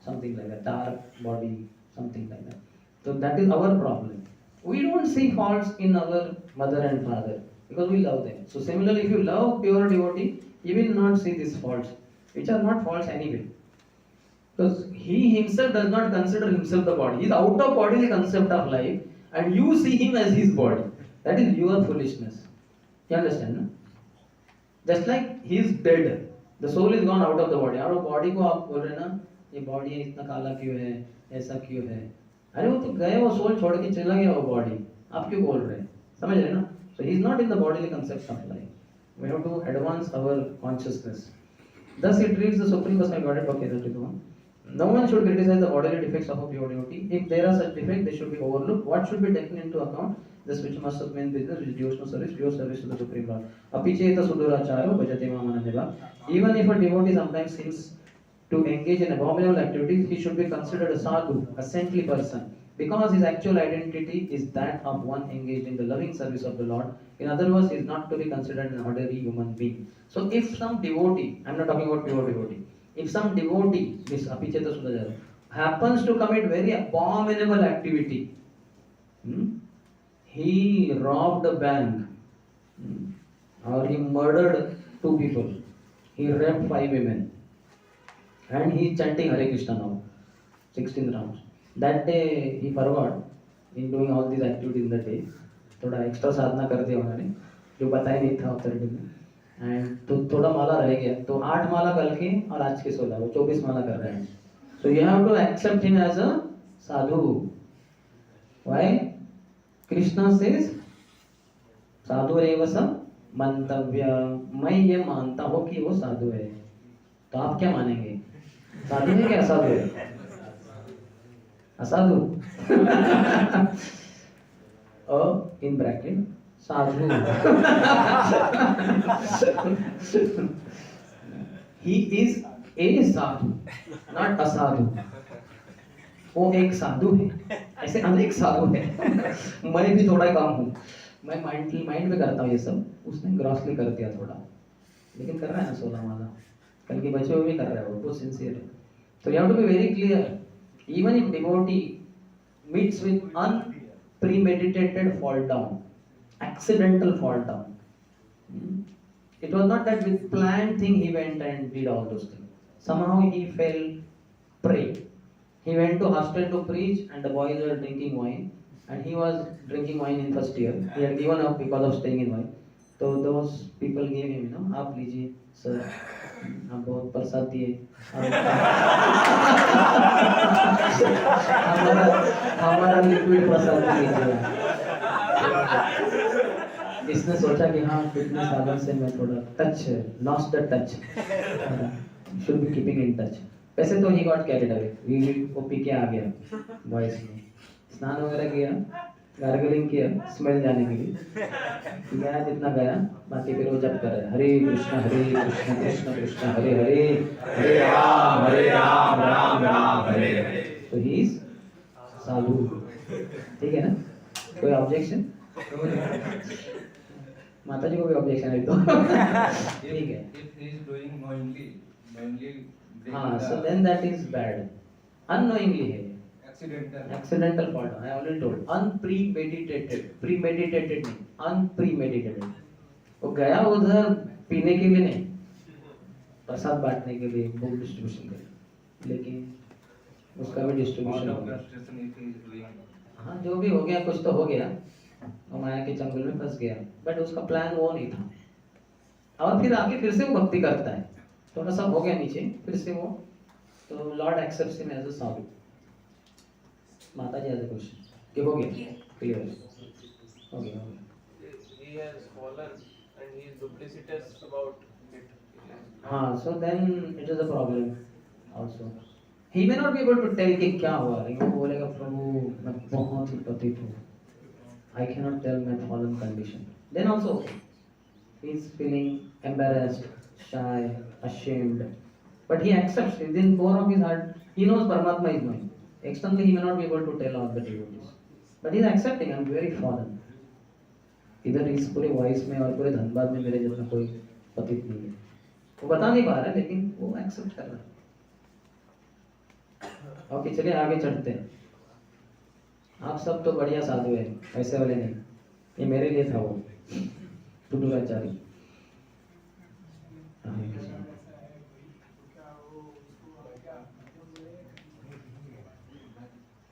something like that, dark body, something like that. So that is our problem. We don't see faults in our mother and father because we love them. So similarly, if you love pure devotee, you will not see these faults, which are not faults anyway. Because he himself does not consider himself the body. He is out of bodily concept of life and you see him as his body. That is your foolishness. You understand? No? Just like he is dead. The soul is gone out of the body. Out of body को आप बोल रहे ना ये body है इतना काला क्यों है ऐसा क्यों है अरे वो तो गए वो soul छोड़ के चला गया वो body आप क्यों बोल रहे हैं समझ रहे ना so he is not in the bodily concept of life. We have to advance our consciousness. Thus it reads the Supreme Personality of Godhead. Okay, that is the one. No one should criticize the bodily defects of a pure devotee. If there are such defects, they should be overlooked. What should be taken into account? The spiritual master's main business, which is devotional service, pure service to the Supreme Lord. Apicheta suduracharo bhajate mamanandeva. Even if a devotee sometimes seems to engage in abominable activities, he should be considered a sadhu, a saintly person, because his actual identity is that of one engaged in the loving service of the Lord. In other words, he is not to be considered an ordinary human being. So if some devotee, I am not talking about pure devotee, if some devotee, this Apicheta Sudajara, happens to commit very abominable activity, he robbed a bank, or he murdered 2 people, he raped 5 women, and he is chanting Hare Krishna now, 16 rounds. That day he forgot in doing all these activities in the day. थोड़ा extra साधना कर दिया उन्होंने जो बताया नहीं था authority में and तो थोड़ा माला रह गया तो 8 माला कल के और आज के 16 वो 24 माला कर रहे हैं. So you have to accept him as a sadhu. Why? Krishna says साधु रेव स मंतव्य, मैं ये मानता हूँ कि वो साधु है, तो आप क्या मानेंगे? साधु है क्या असाधु है? असाधु in bracket sadhu he is a sadhu not असाधु, वो एक साधु है, ऐसे अनेक साधु है मैं भी थोड़ा कम हूँ, मैं माइंड में करता हूँ ये सब, उसने ग्रॉसली कर दिया थोड़ा, लेकिन कर रहा है ना 16 माला, कल के बच्चे भी कर रहा है, वो बहुत सिंसियर है. So you have to be very clear, even if devotee meets with unpremeditated fall down, accidental fall down, it was not that with planned thing he went and did all those things. Somehow he fell prey. He went to hostel to preach and the boys were drinking wine, and he was drinking wine in first year. He had given up because of staying in wine. So those people gave him, आप लीजिए sir, आप बहुत प्रसाद दिए, हमारा liquid प्रसाद लीजिए. इसने सोचा कि हाँ कितने सालों से मैं थोड़ा touch, lost the touch, should be keeping in touch. वैसे तो ही गॉट कैरिड अवे, वो पी के आ गया बॉयज में, स्नान वगैरह किया, गार्गलिंग किया स्मेल जाने के लिए, गया जितना गया, बाकी फिर वो जब कर रहे हरे कृष्ण कृष्ण कृष्ण हरे हरे, हरे राम राम हरे हरे. तो ही इज साधु. ठीक है ना? कोई ऑब्जेक्शन? माता जी को भी ऑब्जेक्शन है तो ठीक है. If he is doing knowingly हाँ, so then that is bad. Unknowingly है, accidental fall down. I already told. Premeditated नहीं, unpremeditated. वो गया उधर पीने के लिए नहीं, प्रसाद बांटने के लिए, बुक डिस्ट्रीब्यूशन के लिए, लेकिन उसका भी डिस्ट्रीब्यूशन हो गया. हाँ, जो भी हो गया, कुछ तो हो गया, वो माया के चंगुल में फंस गया, बट उसका प्लान वो नहीं था. और फिर आगे फिर से वो भक्ति करता है, थोड़ा सा हो गया नीचे, फिर से वो, तो Lord accepts him as a sadhu. Mata ji, ऐसा क्वेश्चन कि हो गया क्लियर? हो गया. He has fallen and he is duplicitous about it. हाँ, so then it is a problem also. He may not be able to tell कि क्या हुआ, लेकिन वो बोलेगा प्रभु मैं बहुत ही पतित हूँ, I cannot tell my fallen condition. Then also he is feeling embarrassed, shy, ashamed, but he accepts within core of his heart. He knows Paramatma is knowing. Externally he may not be able to tell all the devotees, but he is accepting. I am very fallen. इधर इस पूरे voice में और पूरे धनबाद में मेरे जितना कोई पतित नहीं है. वो बता नहीं पा रहा है, लेकिन वो एक्सेप्ट कर रहा है. ओके, चलिए आगे चढ़ते हैं. आप सब तो बढ़िया साधु है, ऐसे वाले नहीं. ये मेरे लिए था वो टुटुराचारी.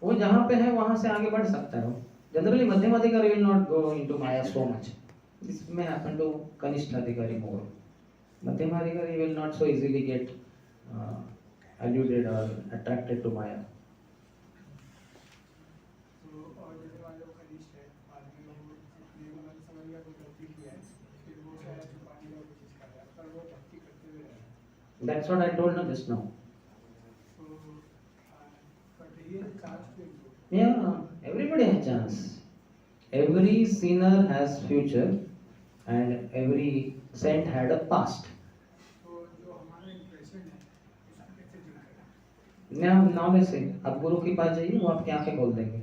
वो जहाँ पे है वहां से आगे बढ़ सकता है. जनरली मध्यम अधिकारी विल नॉट गो इनटू माया so much. This may happen to कनिष्ठ अधिकारी मोर. मध्यम अधिकारी will not so easily get alluded or attracted to maya. That's what I told you just now. Yeah, everybody has chance. Every sinner has future, and every saint had a past. नाम में से आप गुरु के पास जाइए, वो आपकी आंखें खोल देंगे.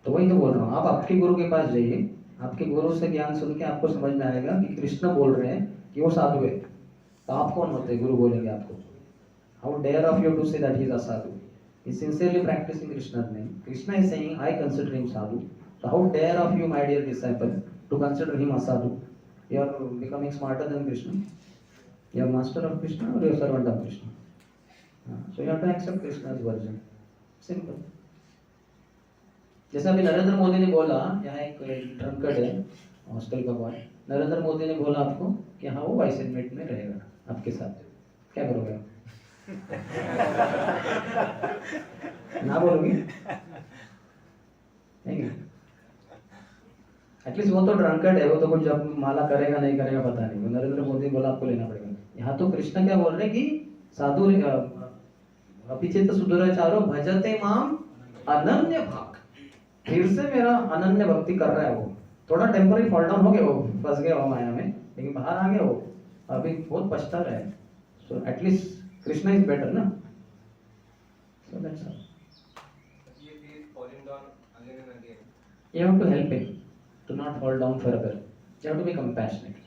तो वही तो बोल रहा हूँ, आप आपके गुरु के पास जाइए, आपके गुरु से ज्ञान सुन के आपको समझ में आएगा कि कृष्ण बोल रहे हैं कि वो साधु है. तो आप कौन होते हैं? गुरु बोलेंगे आपको. How dare of you to say that he is a sadhu? He is sincerely practicing Krishna's name. Krishna is saying, I consider him sadhu. So how dare of you, my dear disciple, to consider him a sadhu? You are becoming smarter than Krishna. You are master of Krishna or you are servant of Krishna. So you have to accept Krishna's version. Simple. जैसा अभी नरेंद्र मोदी ने बोला, यहाँ एक drunkard है hostel का boy, Narendra Modi ने बोला आपको कि हाँ वो वाइस एडमिट में रहेगा आपके साथ, क्या करोगे? ना बोलोगी नहीं? एटलीस्ट वो तो ड्रंकर्ड है, वो तो कुछ जब माला करेगा नहीं करेगा पता नहीं, वो नरेंद्र मोदी बोला आपको लेना पड़ेगा। यहाँ तो कृष्ण क्या बोल रहे कि साधु अपिचेत सुदुराचारो भजते माम अनन्य भाग, फिर से मेरा अनन्य भक्ति कर रहा है वो। थोड़ा टेम्पररी फॉल डाउन हो गया, वो फंस गया वो माया में, लेकिन बाहर आ गया वो, अभी बहुत पछता रहा है। So at least Krishna is better ना। So that's all. You have to help him to not fall down further. You have to be compassionate.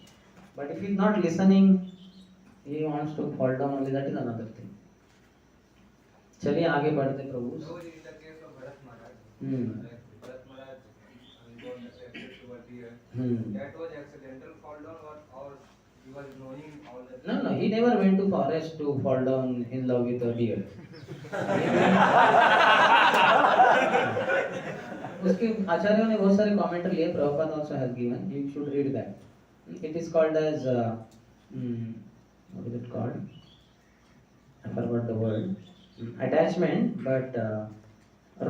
But if he's not listening, he wants to fall down only, that is another thing. चलिए आगे बढ़ते प्रभु। That was accidental fall down or he was knowing all that? No, he never went to forest to fall down in love with a deer. उसके आचार्यों ने बहुत सारे comment लिए, Prabhupada also has given, you should read that. It is called as what is it called? I forgot the word. Attachment, but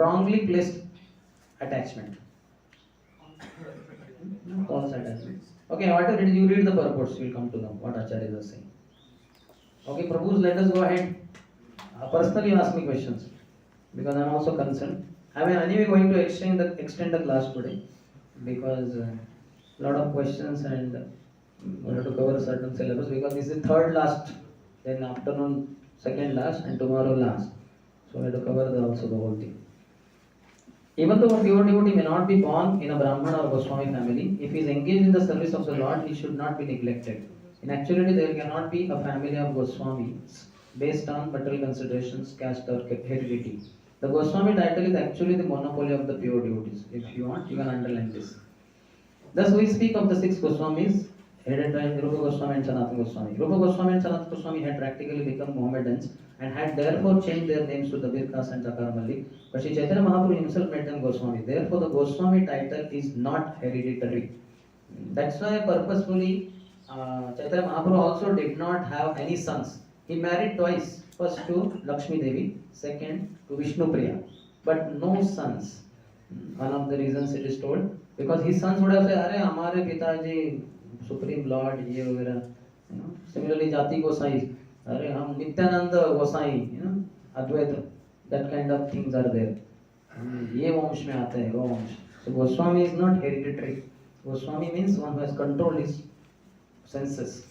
wrongly placed attachment. False attachment. Okay, whatever it is, you read the purports, you will come to know what acharyas are saying. Okay, Prabhus, let us go ahead. Personally, you ask me questions because I am also concerned. I am anyway going to extend the class today because lot of questions and we have to cover a certain syllabus because this is third last, then afternoon second last, and tomorrow last. So we have to cover also the whole thing. Even though a pure devotee may not be born in a Brahmana or Goswami family, if he is engaged in the service of the Lord, he should not be neglected. In actuality, there cannot be a family of Goswamis based on material considerations, caste or heredity. The Goswami title is actually the monopoly of the pure devotees. If you want, you can underline this. Thus, we speak of the 6 Goswamis, headed by Rupa Goswami and Sanatana Goswami. Rupa Goswami and Sanatana Goswami had practically become Mohammedans and had therefore changed their names to the Birkas and Chakar Malik. But Sri Chaitanya Mahaprabhu himself made them Goswami. Therefore, the Goswami title is not hereditary. That's why purposefully Chaitanya Mahaprabhu also did not have any sons. He married twice. First to Lakshmi Devi, second to Vishnu Priya, but no sons. One of the reasons it is told, because his sons would have said, "Arey, हमारे पिताजी Supreme Lord, ये वगैरह." You know, similarly Jati Gosai, "Arey, हम Nityananda Gosai," you know, Advaita. That kind of things are there. ये वंश में आते हैं, वो वंश. So Goswami is not hereditary. Goswami means one who has controlled his senses.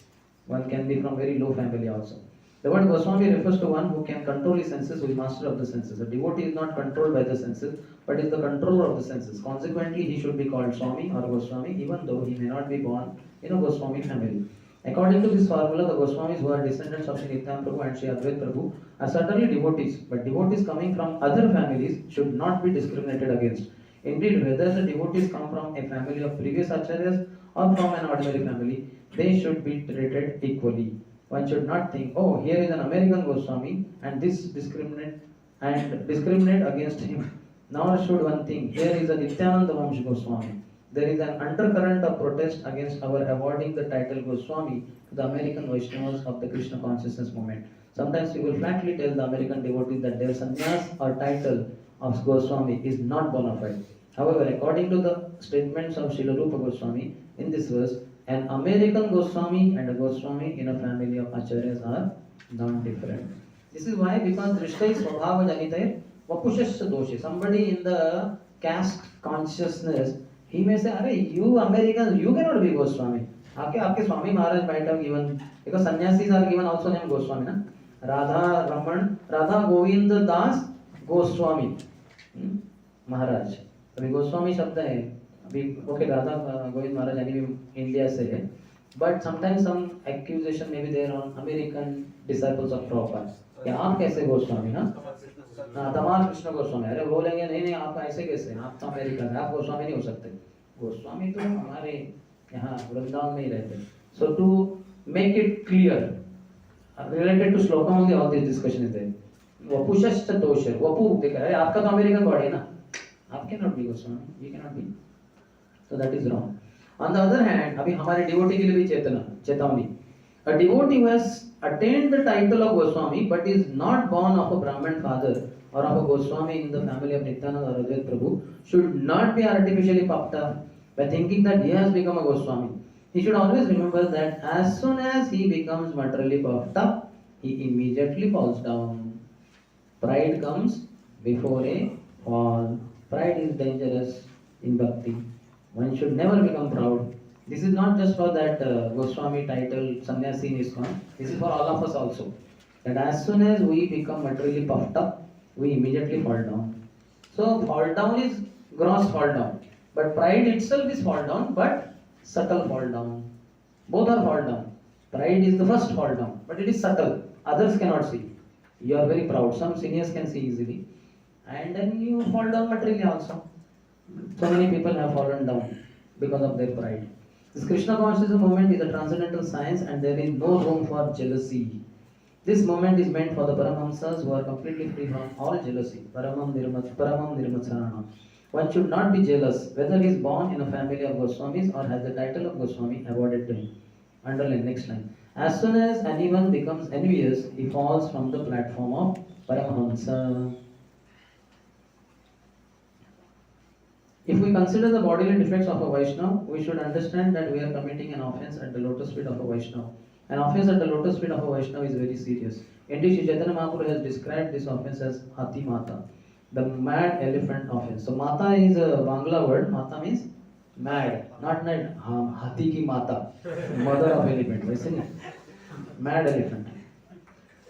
One can be from very low family also. The word Goswami refers to one who can control his senses, who is master of the senses. A devotee is not controlled by the senses, but is the controller of the senses. Consequently, he should be called Swami or Goswami, even though he may not be born in a Goswami family. According to this formula, the Goswamis who are descendants of Sri Nityananda Prabhu and Sri Advaita Prabhu are certainly devotees, but devotees coming from other families should not be discriminated against. Indeed, whether the devotees come from a family of previous acharyas or from an ordinary family, they should be treated equally. One should not think, oh, here is an American Goswami and this discriminate against him. Nor should one think, here is a Nityananda Vamsh Goswami. There is an undercurrent of protest against our awarding the title Goswami to the American Vaishnavas of the Krishna consciousness movement. Sometimes people flatly tell the American devotees that their sannyas or title of Goswami is not bona fide. However, according to the statements of Srila Rupa Goswami in this verse, an American Goswami and a Goswami in a family of acharyas are non-different. This is why, because Drishta is Svabhava Janitaya Vapushasya Doshe. Somebody in the caste consciousness, he may say, "Arey, you Americans, you cannot be Goswami." आपके Swami Maharaj might have given, because sannyasis are given also named Goswami, na? Radha Raman, Radha Govind Das Goswami Maharaj. अभी Goswami शब्द है. अभी okay, Radha Govind Maharaj यानी India से है. But sometimes some accusation may be there on American disciples of Prabhupada. क्या आप कैसे गोस्वामी ना? तमाम कृष्ण गोस्वामी. अरे बोलेंगे नहीं नहीं आप ऐसे कैसे? आप तो अमेरिका से, आप गोस्वामी नहीं हो सकते. गोस्वामी तो हमारे यहाँ वृंदावन में ही रहते. So to make it clear, related to shloka only all this discussion is there. वपुषश्च दोषः. वपु देखा अरे आपका तो अमेरिकन बॉडी है ना? आप cannot be Goswami. You cannot be. So that is wrong. On the other hand, अभी हमारे डिवोटी के लिए भी चेतावनी. A devotee who has attained the title of Goswami but is not born of a Brahmin father or of a Goswami in the family of Nityananda or Advait Prabhu should not be artificially puffed up by thinking that he has become a Goswami. He should always remember that as soon as he becomes materially puffed up, he immediately falls down. Pride comes before a fall. Pride is dangerous in bhakti. One should never become proud. This is not just for that Goswami title, Sannyasi in ISKCON. This is for all of us also. That as soon as we become materially puffed up, we immediately fall down. So fall down is gross fall down. But pride itself is fall down, but subtle fall down. Both are fall down. Pride is the first fall down, but it is subtle. Others cannot see. You are very proud. Some seniors can see easily. And then you fall down materially also. So many people have fallen down because of their pride. This Krishna consciousness movement is a transcendental science and there is no room for jealousy. This moment is meant for the Paramahamsas who are completely free from all jealousy. Paramam Nirmatsarana. One should not be jealous whether he is born in a family of Goswamis or has the title of Goswami awarded to him. Underline next line. As soon as anyone becomes envious, he falls from the platform of Paramahamsa. If we consider the bodily defects of a Vaishnava, we should understand that we are committing an offense at the lotus feet of a Vaishnava. An offense at the lotus feet of a Vaishnava is very serious. Indeed, Sri Chaitanya Mahaprabhu has described this offense as Hati Mata, the mad elephant offense. So Mata is a Bangla word. Mata means mad, not Hati ki Mata, mother of elephant. Isn't it? Mad elephant.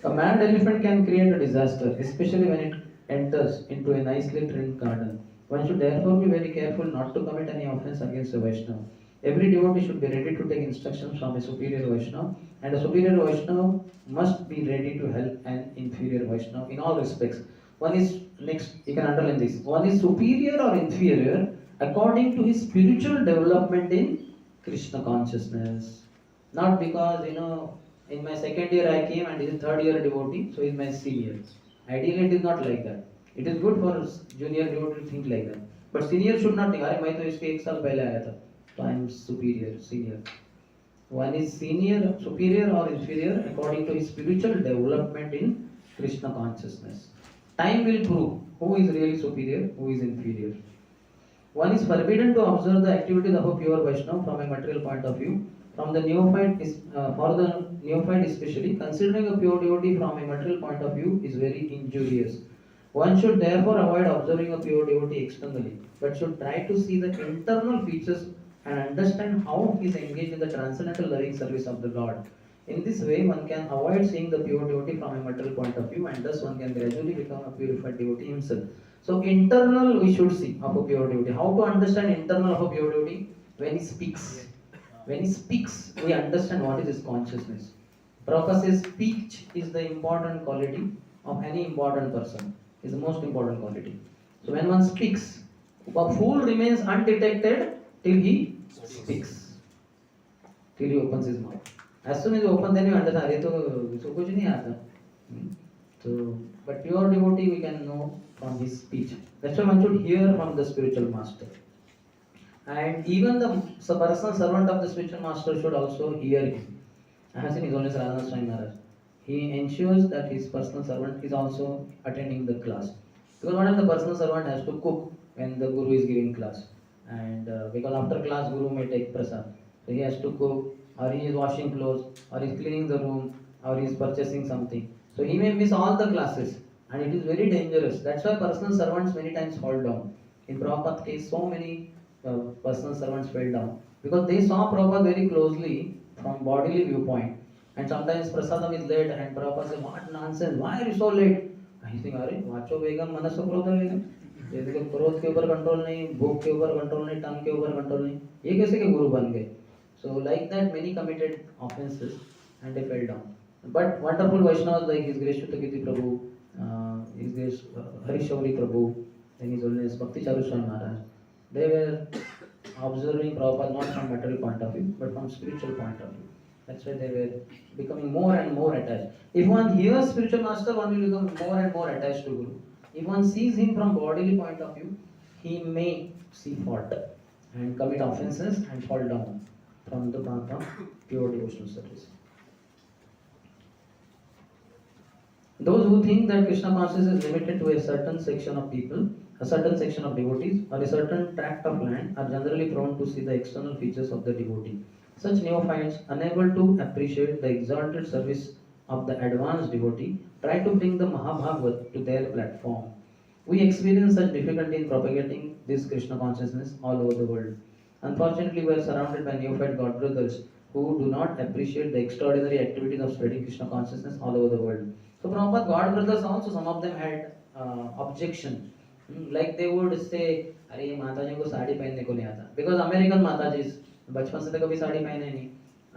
A mad elephant can create a disaster, especially when it enters into a nicely trimmed garden. One should therefore be very careful not to commit any offense against a Vaishnava. Every devotee should be ready to take instructions from a superior Vaishnava, and a superior Vaishnava must be ready to help an inferior Vaishnava in all respects. One is, next, you can underline this, one is superior or inferior according to his spiritual development in Krishna consciousness. Not because, in my second year I came and he is a third year devotee, so he is my senior. Ideally, it is not like that. It is good for junior devotee to think like that. But senior should not think, अरे मैं तो इसके एक साल पहले आया था, so I am superior, senior. One is senior, superior or inferior according to his spiritual development in Krishna consciousness. Time will prove who is really superior, who is inferior. One is forbidden to observe the activities of a pure Vaishnava from a material point of view. From the neophyte, for the neophyte especially, considering a pure devotee from a material point of view is very injurious. One should therefore avoid observing a pure devotee externally, but should try to see the internal features and understand how he is engaged in the transcendental loving service of the Lord. In this way, one can avoid seeing the pure devotee from a material point of view, and thus one can gradually become a purified devotee himself. So, internal we should see of a pure devotee. How to understand internal of a pure devotee? When he speaks. When he speaks, we understand what is his consciousness. Prabhupada says speech is the important quality of any important person. Is the most important quality. So when one speaks, a fool remains undetected till he speaks, till he opens his mouth. As soon as you open, then you understand. अरे तो कुछ नहीं आता. So, but pure devotee we can know from his speech. That's why one should hear from the spiritual master. And even the personal servant of the spiritual master should also hear him. I have seen His Holiness Sundarshyam Maharaj. He ensures that his personal servant is also attending the class. Because one of the personal servant has to cook when the Guru is giving class. And because after class Guru may take prasad. So he has to cook, or he is washing clothes, or he is cleaning the room, or he is purchasing something. So he may miss all the classes. And it is very dangerous. That's why personal servants many times fall down. In Prabhupada's case, so many personal servants fell down. Because they saw Prabhupada very closely from bodily viewpoint. And sometimes prasadam is late and Prabhupada says, what nonsense, why are you so late? I think, अरे वाचो वेगम मनसो क्रोध वेगम, जैसे कि क्रोध के ऊपर control नहीं, भूख के ऊपर कंट्रोल नहीं, टंग के ऊपर कंट्रोल नहीं, ये कैसे के गुरु बन गए? So like that many committed offenses and they fell down. But wonderful Vaishnavas like His Grace Shuttakirti Prabhu, His Grace Harishauri Prabhu, and His Holiness Bhakti Charu Swami Maharaj, they were observing Prabhupada not from material point of view, but from spiritual point of view. That's why they were becoming more and more attached. If one hears spiritual master, one will become more and more attached to Guru. If one sees him from bodily point of view, he may see fault and commit offenses and fall down from the path of pure devotional service. Those who think that Krishna consciousness is limited to a certain section of people, a certain section of devotees, or a certain tract of land are generally prone to see the external features of the devotee. Such neophytes, unable to appreciate the exalted service of the advanced devotee, try to bring the Mahabhagavat to their platform. We experience such difficulty in propagating this Krishna consciousness all over the world. Unfortunately, we are surrounded by neophyte God brothers who do not appreciate the extraordinary activities of spreading Krishna consciousness all over the world. So Prabhupada God brothers also, some of them had objection. Like they would say, अरे ये माता जी को साड़ी पहनने को नहीं आता, because American माता जी बचपन से तो कभी साड़ी पहने नहीं.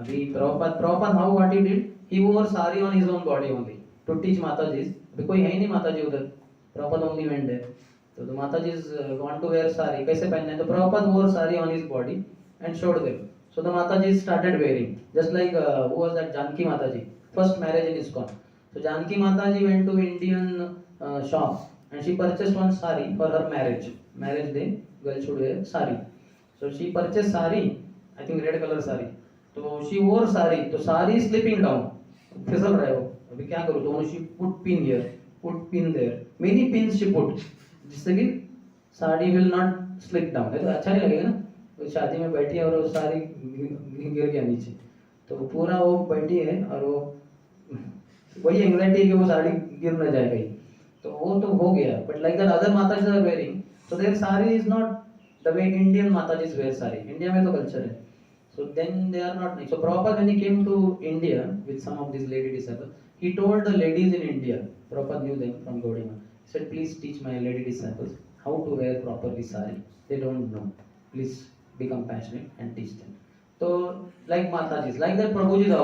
अभी Prabhupada how what he did, he wore sari on his own body only to teach माता जी. अभी कोई है ही नहीं माता जी उधर, Prabhupada only went there. So the माता जी want to wear sari, कैसे पहनना है? तो Prabhupada wore sari on his body and showed them. So the माता जी started wearing, just like who was that Janki माता जी, first marriage in ISKCON. So Janki Mataji went to Indian shop and she purchased one sari for her marriage. Marriage day, girl should wear sari. So she purchased sari, I think red color sari. So she wore sari. So sari is slipping down. फिसल रहा है वो. अभी क्या करूँ? तो she put pin here, put pin there. Many pins she put, जिससे कि sari will not slip down. तो अच्छा नहीं लगेगा ना? तो शादी में बैठी है और वो साड़ी गिर गया नीचे. तो पूरा वो बैठी है और वो वही एंग्जाइटी कि वो साड़ी गिर न जाए कहीं, तो वो तो हो गया. But like that other mataji are wearing, so their sari is not the way Indian matajis wear sari. India में तो कल्चर है, so then they are not nice. So Prabhupada when he came to India with some of these lady disciples, he told the ladies in India, Prabhupada knew them from Gaudiya, he said please teach my lady disciples how to wear properly sari, they don't know, please be compassionate and teach them. So like Matajis, like that Prabhujis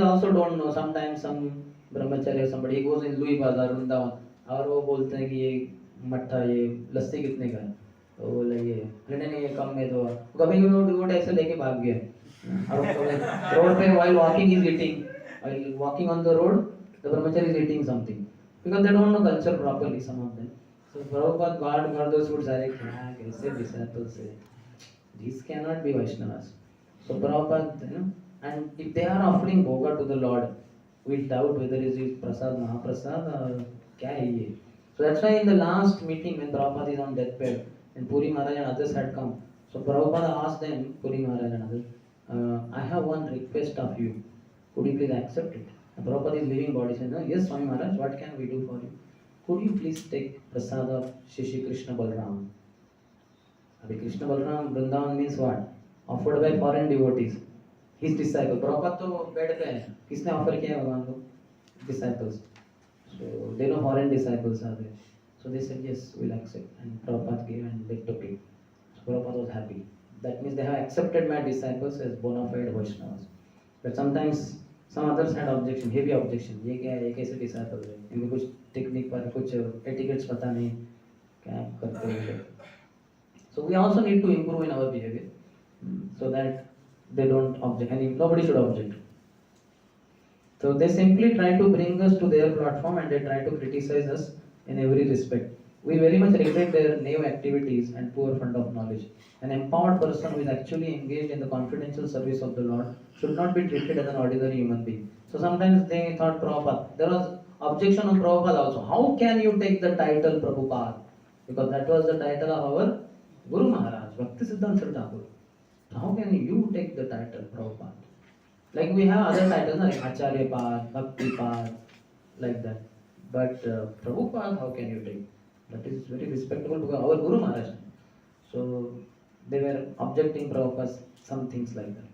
also don't know. Sometimes some brahmacharya or somebody goes in Louis Bazaar Vrindavan और वो बोलते हैं कि ये मट्ठा ये लस्सी कितने का है, तो बोले ये नहीं ये कम में तो कभी कभी वो डिवोट ऐसे लेके भाग गया और रोड पे while walking is eating, while walking on the road the brahmachari is eating something because they don't know culture properly, some of them. So Prabhupada God those foods are क्या कैसे disciples है, these cannot be Vaishnavas. So Prabhupada, and if they are offering bhoga to the Lord, we doubt whether it is prasad, mahaprasad or kya hai ye. So that's why in the last meeting when Prabhupada is on deathbed and Puri Maharaj and others had come, so Prabhupada asked them, Puri Maharaj and others, I have one request of you, could you please accept it? And Prabhupada is leaving body, saying, no, yes Swami Maharaj, what can we do for you? Could you please take prasad of Shishi Krishna Balram? Abhi Krishna Balram Vrindavan means what? Offered by foreign devotees. His disciple. Prabhupada तो bed पे है, किसने offer किया है भगवान को? Disciples. So they know foreign disciples are there. So they said yes, we'll accept. And Prabhupada gave and they took it. So Prabhupada was happy. That means they have accepted my disciples as bona fide Vaishnavas. But sometimes some others had objection, heavy objection. ये क्या है? ये कैसे disciples है? इनको कुछ technique पर कुछ etiquettes पता नहीं, क्या करते हैं? So we also need to improve in our behavior, so that they don't object, and nobody should object. So they simply try to bring us to their platform and they try to criticize us in every respect. We very much regret their naive activities and poor fund of knowledge. An empowered person who is actually engaged in the confidential service of the Lord should not be treated as an ordinary human being. So sometimes they thought Prabhupada, there was objection on Prabhupada also. How can you take the title Prabhupada? Because that was the title of our Guru Maharaj, Bhakti Siddhanta Thakur. How can you take the title Prabhupada? Like we have other titles like Acharya Pad, Bhakti Pad, like that. But Prabhupada, how can you take? That is very respectable because our Guru Maharaj. So they were objecting Prabhupada some things like that.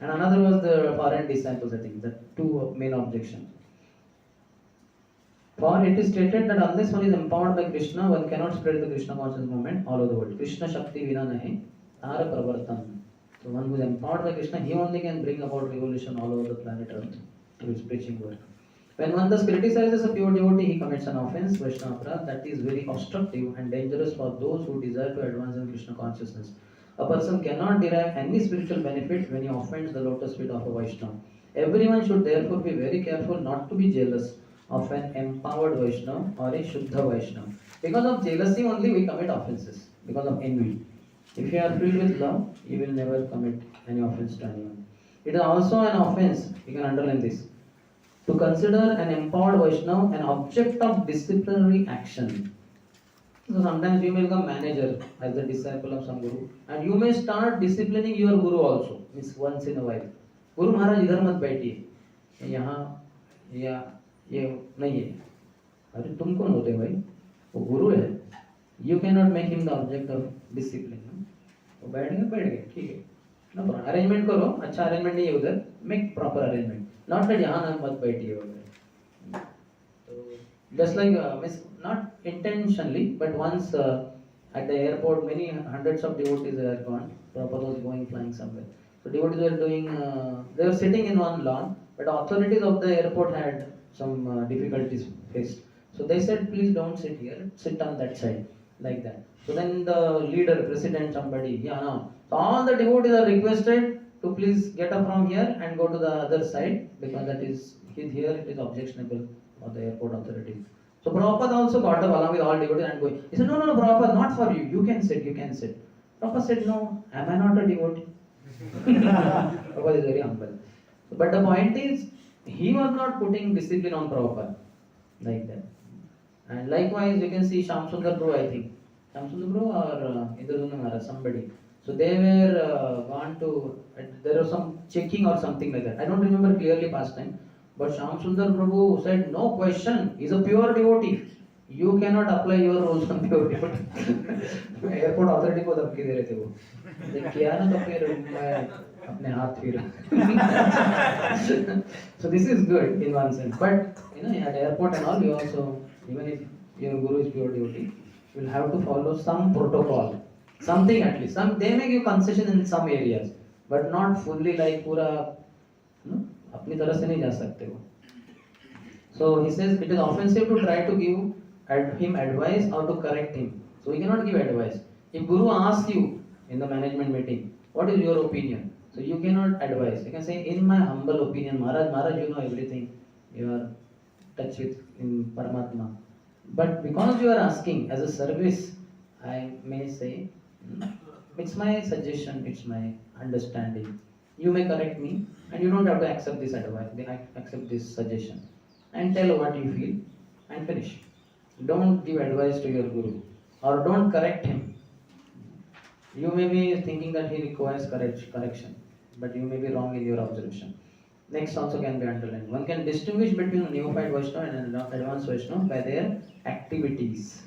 And another was the foreign disciples, I think, the two main objections. For it is stated that unless one is empowered by Krishna, one cannot spread the Krishna conscious movement all over the world. Krishna Shakti Vina Nahi, Tara Pravartan. So one who is empowered by Krishna, he only can bring about revolution all over the planet Earth through his preaching work. When one thus criticizes a pure devotee, he commits an offense, Vaishnava Aparadh, that is very obstructive and dangerous for those who desire to advance in Krishna consciousness. A person cannot derive any spiritual benefit when he offends the lotus feet of a Vaishnava. Everyone should therefore be very careful not to be jealous of an empowered Vaishnava or a Shuddha Vaishnava. Because of jealousy only we commit offenses, because of envy. If you are filled with love, you will never commit any offense to anyone. It is also an offense, you can underline this, To consider an empowered Vaishnav an object of disciplinary action. So sometimes you may become manager as the disciple of some guru, and you may start disciplining your guru also. Means once in a while. Guru Maharaj इधर मत बैठिए, यहाँ या ये नहीं है. अरे तुम कौन होते भाई? वो गुरु है. You cannot make him the object of discipline. वो बैठ गए ठीक है. No problem. Arrangement करो, अच्छा arrangement नहीं है उधर, make proper arrangement. Not that यहाँ ना मत बैठिए उधर. Just like not intentionally, but once at the airport, many hundreds of devotees are gone. Prabhupada was going flying somewhere. So devotees were doing, they were sitting in one lawn, but authorities of the airport had some difficulties faced. So they said, please don't sit here, sit on that side, like that. So then the leader, president, somebody, yeah, no. So all the devotees are requested to please get up from here and go to the other side, because that is, here it is objectionable for the airport authorities. So Prabhupada also got up along with all devotees and going. He said, no, Prabhupada, not for you. You can sit. Prabhupada said, no, am I not a devotee? Prabhupada is very humble. But the point is, he was not putting discipline on Prabhupada like that. And likewise, you can see Shyam Sundar Prabhu, I think. Shyam Sundar Prabhu or Indradutta Maharaj, somebody. So they were gone to, there was some checking or something like that. I don't remember clearly past time. But Shyam Sundar Prabhu said, no question, he is a pure devotee. You cannot apply your rules on pure devotee. Airport authority को धमकी दे रहे थे वो. किया ना तो फिर मैं अपने हाथ फिरा. So this is good in one sense. But at airport and all, you also, even if your guru is pure devotee, you will have to follow some protocol. Something at least. They may give concession in some areas, but not fully like पूरा अपनी तरह से नहीं जा सकते वो. So he says it is offensive to try to give him advice or to correct him. So we cannot give advice. If Guru asks you in the management meeting, what is your opinion? So you cannot advise. You can say, in my humble opinion, Maharaj, you know everything. You are touch with in Paramatma. But because you are asking as a service, I may say, it's my suggestion, it's my understanding. You may correct me, and you don't have to accept this advice, accept this suggestion, and tell what you feel, and finish. Don't give advice to your guru, or don't correct him. You may be thinking that he requires correction, but you may be wrong in your observation. Next also can be underlined. One can distinguish between a neophyte Vaishnava and an advanced Vaishnava by their activities.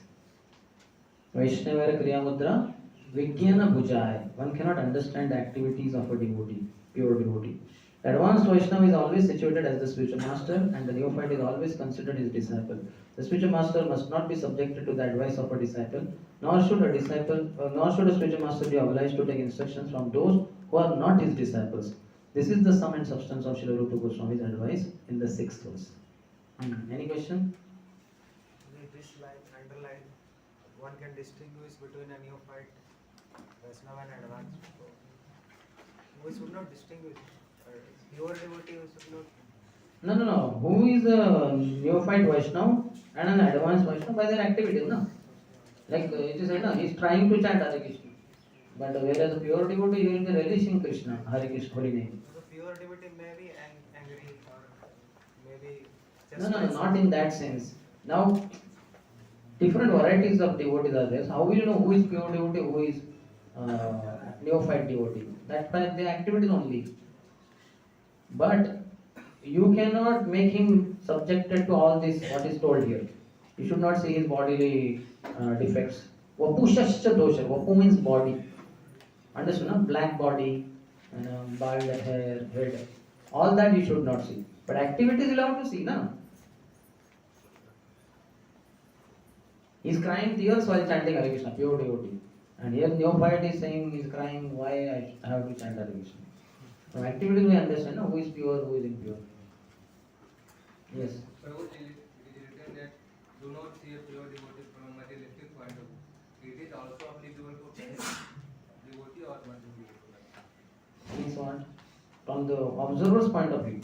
Vaishnava Kriya Mudra, Vijnana Bhujai. One cannot understand the activities of a devotee, pure devotee. The advanced Vaishnava is always situated as the spiritual master, and the neophyte is always considered his disciple. The spiritual master must not be subjected to the advice of a disciple, nor should a spiritual master be obliged to take instructions from those who are not his disciples. This is the sum and substance of Srila Rupa Goswami's advice in the 6th verse. Any question? With this line underlined, one can distinguish between a neophyte, Vaishnava and advanced. We should not distinguish. Pure devotee we should not. No. Who is a neophyte Vaishnava and an advanced Vaishnava? By their activities, no? Like it is said, no? He is trying to chant Hare Krishna. But whereas a pure devotee, he will be relishing Krishna, Hare Krishna, holy name. So pure devotee may be angry or maybe No, not in that sense. Now, different varieties of devotees are there. So how will you know who is pure devotee, who is neophyte devotee? That by the activities only. But you cannot make him subjected to all this, what is told here. You should not see his bodily defects. Vapushascha dosha. Vapu means body. Understood, no? Black body, bald hair, head. All that you should not see. But activities you have to see, no? He is crying tears while chanting Hare Krishna, pure devotee. And here neophyte is saying he is crying, why I have to chant Hare Krishna. From activities we understand, no? Who is pure, who is impure. Yes. Prabhu, it is written that do not see a pure devotee from a materialistic point of view. It is also applicable for devotee or non-devotee. Means what? From the observer's point of view.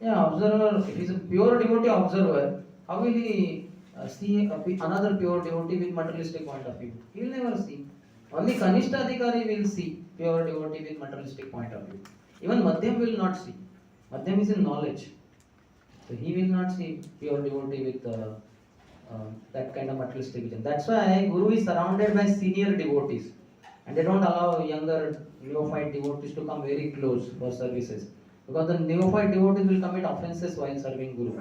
Yeah, observer, if he is a pure devotee observer, how will he see another pure devotee with materialistic point of view? He will never see. Only Kanishta Adhikari will see pure devotee with materialistic point of view. Even Madhyam will not see. Madhyam is in knowledge. So he will not see pure devotee with that kind of materialistic vision. That's why Guru is surrounded by senior devotees, and they don't allow younger neophyte devotees to come very close for services, because the neophyte devotees will commit offenses while serving Guru.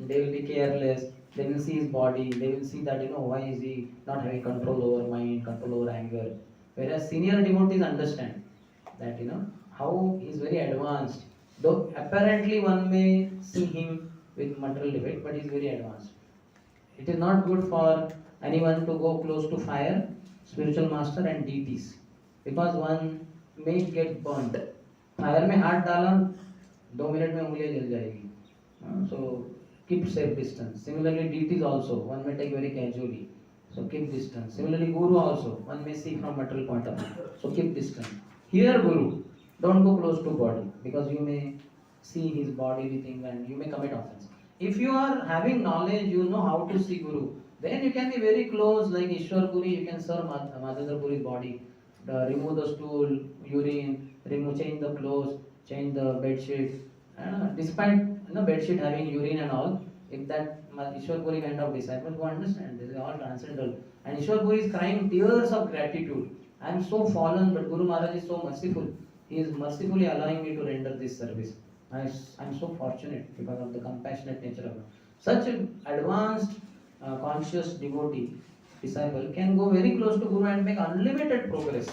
They will be careless. They will see his body. They will see that why is he not having control over mind, control over anger. Whereas senior devotees understand that how he is very advanced. Though apparently one may see him with material defect, but he is very advanced. It is not good for anyone to go close to fire, spiritual master and deities, because one may get burnt. Fire में हाथ डाला 2 minute में उंगलियां जल जाएगी. So keep safe distance. Similarly, deities also one may take very casually. So keep distance. Similarly, Guru also one may see from material point of view. So keep distance. Here Guru, don't go close to body, because you may see his bodily thing and you may commit offense. If you are having knowledge, you know how to see Guru, then you can be very close, like Ishwar Puri, you can serve Madhavendra Puri's body, remove the stool, urine, change the clothes, change the bed sheet. Despite bed sheet having urine and all, if that Ishwar Puri kind of disciple who understand, this is all transcendental. And Ishwar Puri is crying tears of gratitude. I am so fallen, but Guru Maharaj is so merciful. He is mercifully allowing me to render this service. I am so fortunate because of the compassionate nature of God. Such an advanced, conscious devotee, disciple can go very close to Guru and make unlimited progress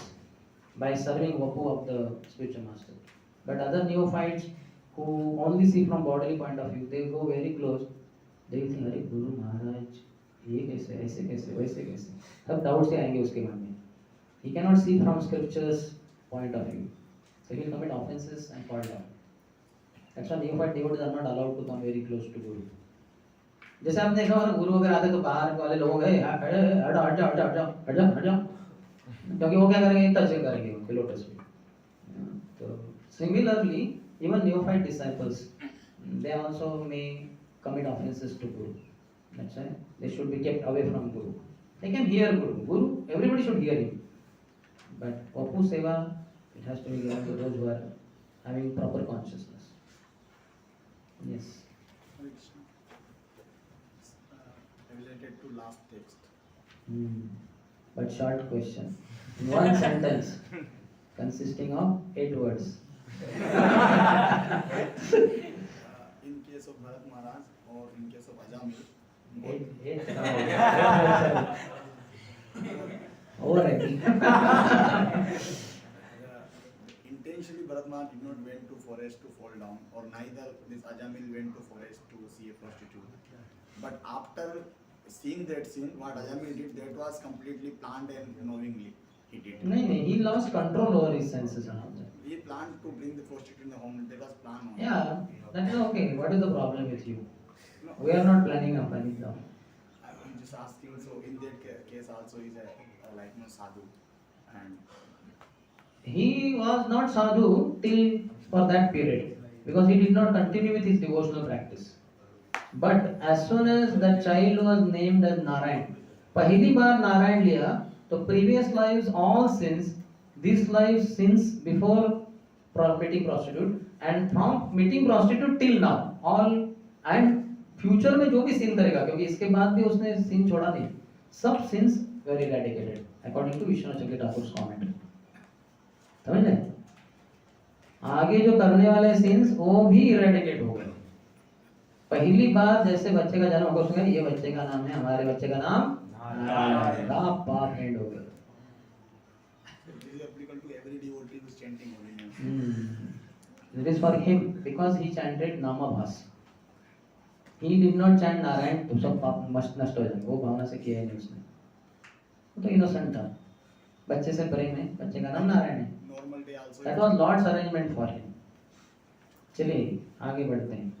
by serving Vapu of the spiritual master. But other neophytes who only see from bodily point of view, they go very close. They will think, अरे Guru Maharaj, ये कैसे, ऐसे कैसे, वैसे कैसे, सब doubt से आएंगे उसके मन में. He cannot see from scriptures point of view, so he will commit offenses and fall down. That's why neophyte devotees are not allowed to come very close to Guru. जैसे आपने देखा होगा गुरु अगर आते तो बाहर वाले लोग हट जाओ हट जाओ हट जाओ हट जाओ हट जाओ हट जाओ, क्योंकि वो क्या करेंगे, टच करेंगे उनके लोटस पे. तो similarly, even neophyte disciples, they also may commit offenses to Guru. That's why they should be kept away from Guru. They can hear Guru, everybody should hear him. But Vapu Seva, it has to be given to those who are having proper consciousness. Yes. Related to last text. But short question. In one sentence, consisting of 8 words. In case of Bharat Maharaj or in case of Ajamil. Intentionally Bharat Maharaj did not went to forest to fall down, or neither this Ajamil went to forest to see a prostitute. But after seeing that scene, what Ajamil did, that was completely planned and knowingly he did. No, he lost control over his senses and all that. He planned to bring the prostitute in the home. That was planned. Yeah, that is okay. What is the problem with you? No. We are not planning a funny job. I'm just asking. So in that case also is a like sadhu, and he was not sadhu till for that period, because he did not continue with his devotional practice. But as soon as that child was named as Narayan, पहली बार नारायण लिया, तो previous lives all sins, this life sins before meeting prostitute, and from meeting prostitute till now, all, and future में जो भी sin करेगा, क्योंकि इसके बाद भी उसने sin छोड़ा नहीं, सब sins were eradicated according to Vishwanath Chakraborty ठाकुर's comment. समझ रहे? आगे जो करने वाले sins वो भी eradicate हो गए. पहली बार जैसे बच्चे का जन्म होगा, उसमें ये बच्चे का नाम है, हमारे बच्चे का नाम नारायण, पाप एंड हो गया. This is applicable to every devotee who is chanting holy name. It is for him because he chanted Namabhas. He did not chant Narayan तो सब पाप मस्त नष्ट हो जाएंगे, वो भावना से किया नहीं उसने. वो तो इनोसेंट था, बच्चे से प्रेम है, बच्चे का नाम नारायण है. Normal day also. That was Lord's arrangement for him. चलिए आगे बढ़ते हैं.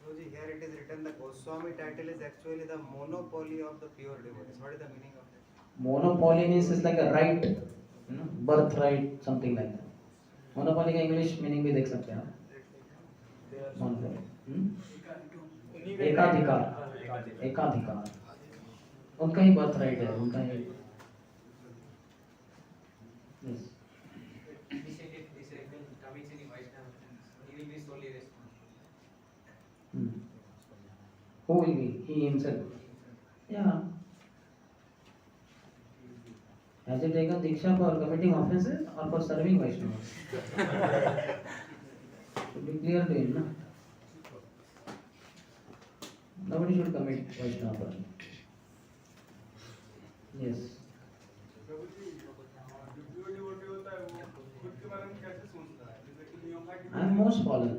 So here it is written the Goswami title is actually the monopoly of the pure devotees. What is the meaning of it? Monopoly means is like a right, birthright, something like that. Monopoly का English meaning भी देख सकते हैं आप. Monopoly. एकाधिकार, एकाधिकार. उनका ही birthright है, उनका ही. Yes. This comes in Vaishnava, he will be solely responsible. Who will be? He himself. Yeah. Has he taken Diksha for committing offenses or for serving Vaishnavas? Should be clear to him, no? Nobody should commit Vaishnava. Yes. I am most fallen.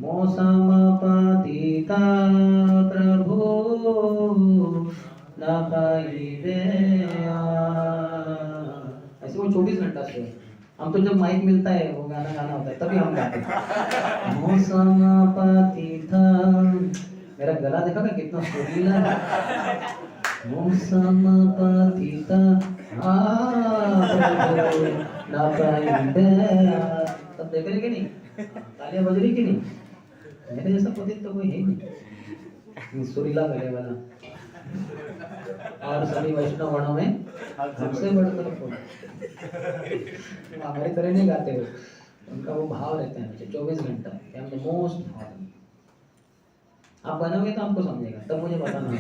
मोसमपतिता प्रभु न पाइबे ऐसे वो 24 घंटा से हम तो जब mic मिलता है वो गाना गाना होता है तभी हम गाते हैं मोसमपतिता मेरा गला देखा क्या कितना सुरीला है मोसमपतिता प्रभु न पाइबे तब देख रहे कि नहीं तालियां बज रही कि नहीं मेरे जैसा पति तो कोई है नहीं सुरीला गले वाला और सभी वैष्णव वर्णों में हमसे बढ़कर कौन हमारी तरह नहीं गाते हो उनका वो भाव रहता है मुझे 24 घंटा आई एम द मोस्ट फॉरन आप बनोगे तो आपको समझेगा तब मुझे बताना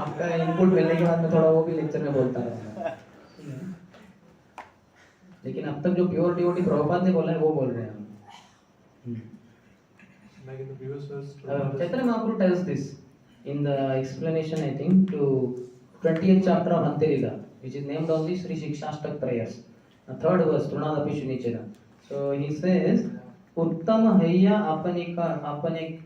आपका इनपुट मिलने के बाद मैं थोड़ा वो भी लेक्चर में बोलता रहूँगा लेकिन अब तक जो प्योर डिवोटी प्रभुपाद ने बोला है वो बोल रहे हैं हम Like in the previous verse, Chaitanya Mahaprabhu tells this in the explanation, I think, to 20th chapter of Antirila, which is named only Sri Shikshastak prayers. The third verse, Trunadapi Shunichera. So he says, Uttama Hayya Apaniko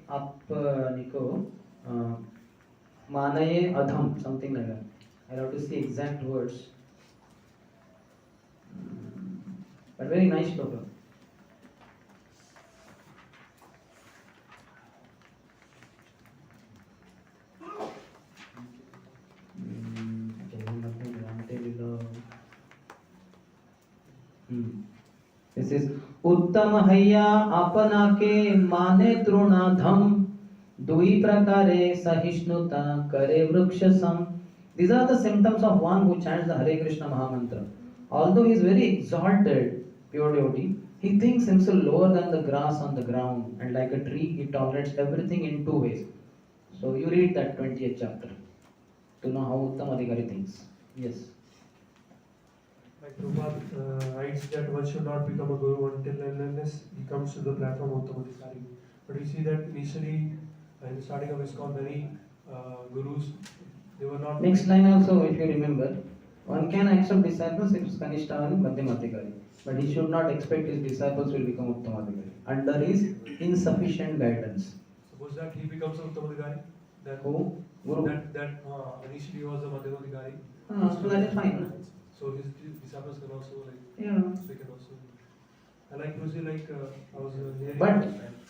Manaye Adham, something like that. I'll have to see exact words. But very nice program. This is उत्तम हैया अपना के माने तृणाधम दुई प्रकारे सहिष्णुता करे वृक्ष सम. These are the symptoms of one who chants the Hare Krishna Mahamantra. Although he is very exalted, pure devotee, he thinks himself lower than the grass on the ground, and like a tree, he tolerates everything in two ways. So you read that 20th chapter to know how Uttam Adhikari thinks. Yes. like Prabhupada writes that one should not become a guru until and unless he comes to the platform of Uttamadhikari. But we see that initially, in the starting of ISKCON, many gurus, they were not. Next line also, if you remember, one can accept disciples if Kanishta and Madhyamadhikari, but he should not expect his disciples will become Uttamadhikari under his insufficient guidance. Suppose that he becomes an Uttamadhikari, then who? Guru. That initially was a Madhyamadhikari. So that is fine. So his disciples can also Yeah. they can also. I like Rusi I was hearing. But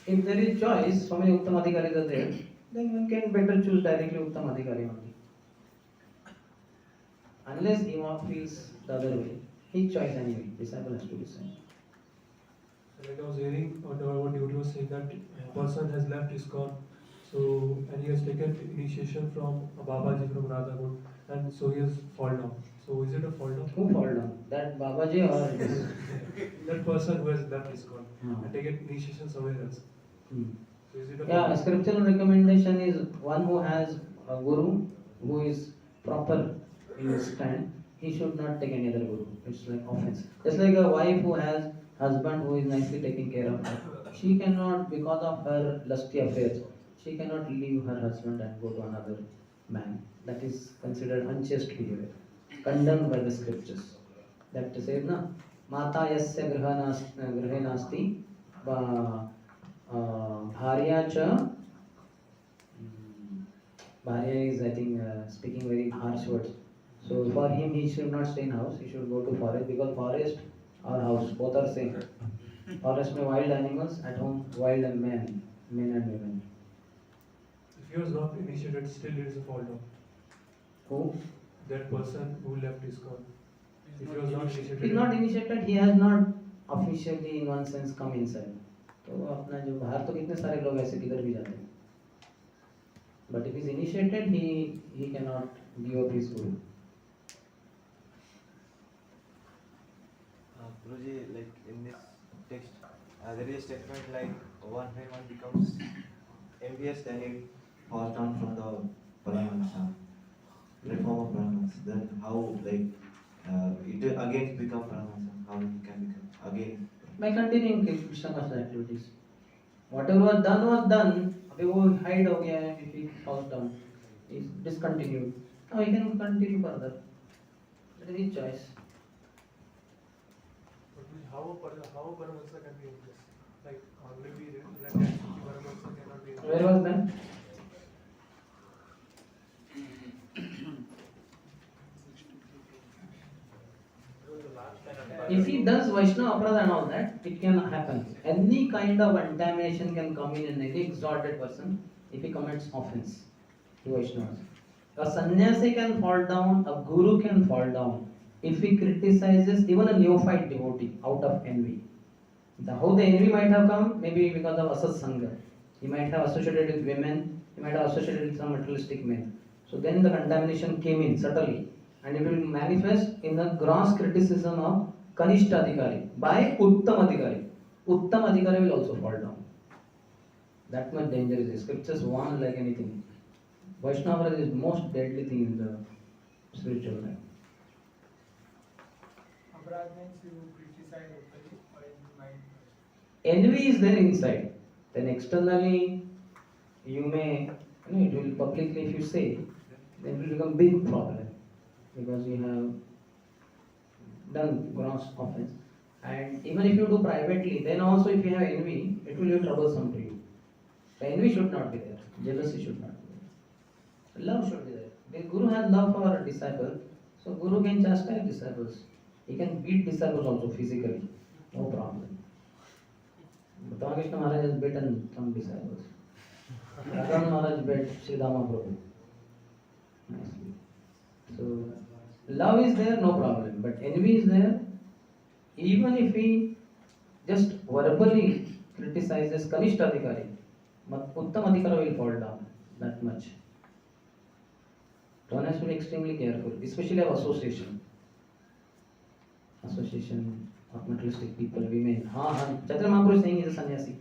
if there is choice, so many Uttamadhikaris are there, then one can better choose directly Uttamadhikari only. Unless he feels the other way, his choice anyway. Disciple has to decide. Like I was hearing what devotee was saying that a person has left ISKCON, so and he has taken initiation from a Babaji from Radhagun, and so he has fallen down. So is it a fall down? Who fall down? That Babaji or this? That person who has left ISKCON Hmm. and taken initiation somewhere else. Hmm. So is it a Yeah, scriptural recommendation is one who has a guru who is proper in his stand. He should not take any other guru. It's like offense. Just like a wife who has husband who is nicely taking care of her. She cannot, because of her lusty affairs, she cannot leave her husband and go to another man. That is considered unchaste behavior, condemned by the scriptures. That says na, Mata yasya grihe nasti, bharya cha. Bharya is, I think, speaking very harsh words. So for him, he should not stay in house. He should go to forest, because forest or house both are same. Forest में wild animals, at home wild and men and women. If he was not initiated, still it is a fall down. Who? That person who left ISKCON. If he was not initiated. He is not initiated. He has not officially, in one sense, come inside. तो अपना जो बाहर तो कितने सारे लोग ऐसे किधर भी जाते हैं. But if he is initiated, he cannot give up his guru. Guruji, like in this text, there is a statement like when one becomes envious, then it falls down from the Paramahansa, reform of Paramahansa. Then how it again become Paramahansa? How it can become again? By continuing Krishna conscious activities. Whatever was done. अभी वो hide हो गया है, if he falls down, is discontinued. Now he can continue further. That is his choice. But how a Paramahansa can be envious? Like only we read that Paramahansa cannot be envious. Where was that? If he does Vaishnava Aparadha and all that, it can happen. Any kind of contamination can come in any exalted person if he commits offense to Vaishnavas. A sannyasi can fall down, a guru can fall down if he criticizes even a neophyte devotee out of envy. How the envy might have come, maybe because of asat sangha. He might have associated with women, he might have associated with some materialistic men. So then the contamination came in subtly, and it will manifest in the gross criticism of Kanishta Adhikari by Uttam Adhikari. Uttam Adhikari will also fall down. That much danger is the scriptures warn like anything. Vaishnava is the most deadly thing in the spiritual life. Aparadha means you criticize openly or in mind? Envy is there inside. Then externally, you may, it will publicly, if you say, then it will become big problem because you have done gross offense. And even if you do privately, then also if you have envy, it will be troublesome to you. The envy should not be there. Jealousy should not be there. Love should be there. The Guru has love for a disciple, so Guru can chastise disciples. He can beat disciples also physically, no problem. But Ramakrishna Maharaj has beaten some disciples. Radhan Maharaj beat Sri Dama Prabhu. Nicely. So, love is there, no problem. But envy is there. Even if he just verbally criticizes Kanishta Adhikari, Uttam Adhikari will fall down. That much. One has to be extremely careful, especially of association. Association of materialistic people, women. Chaitanya Mahaprabhu is saying he is a sannyasi.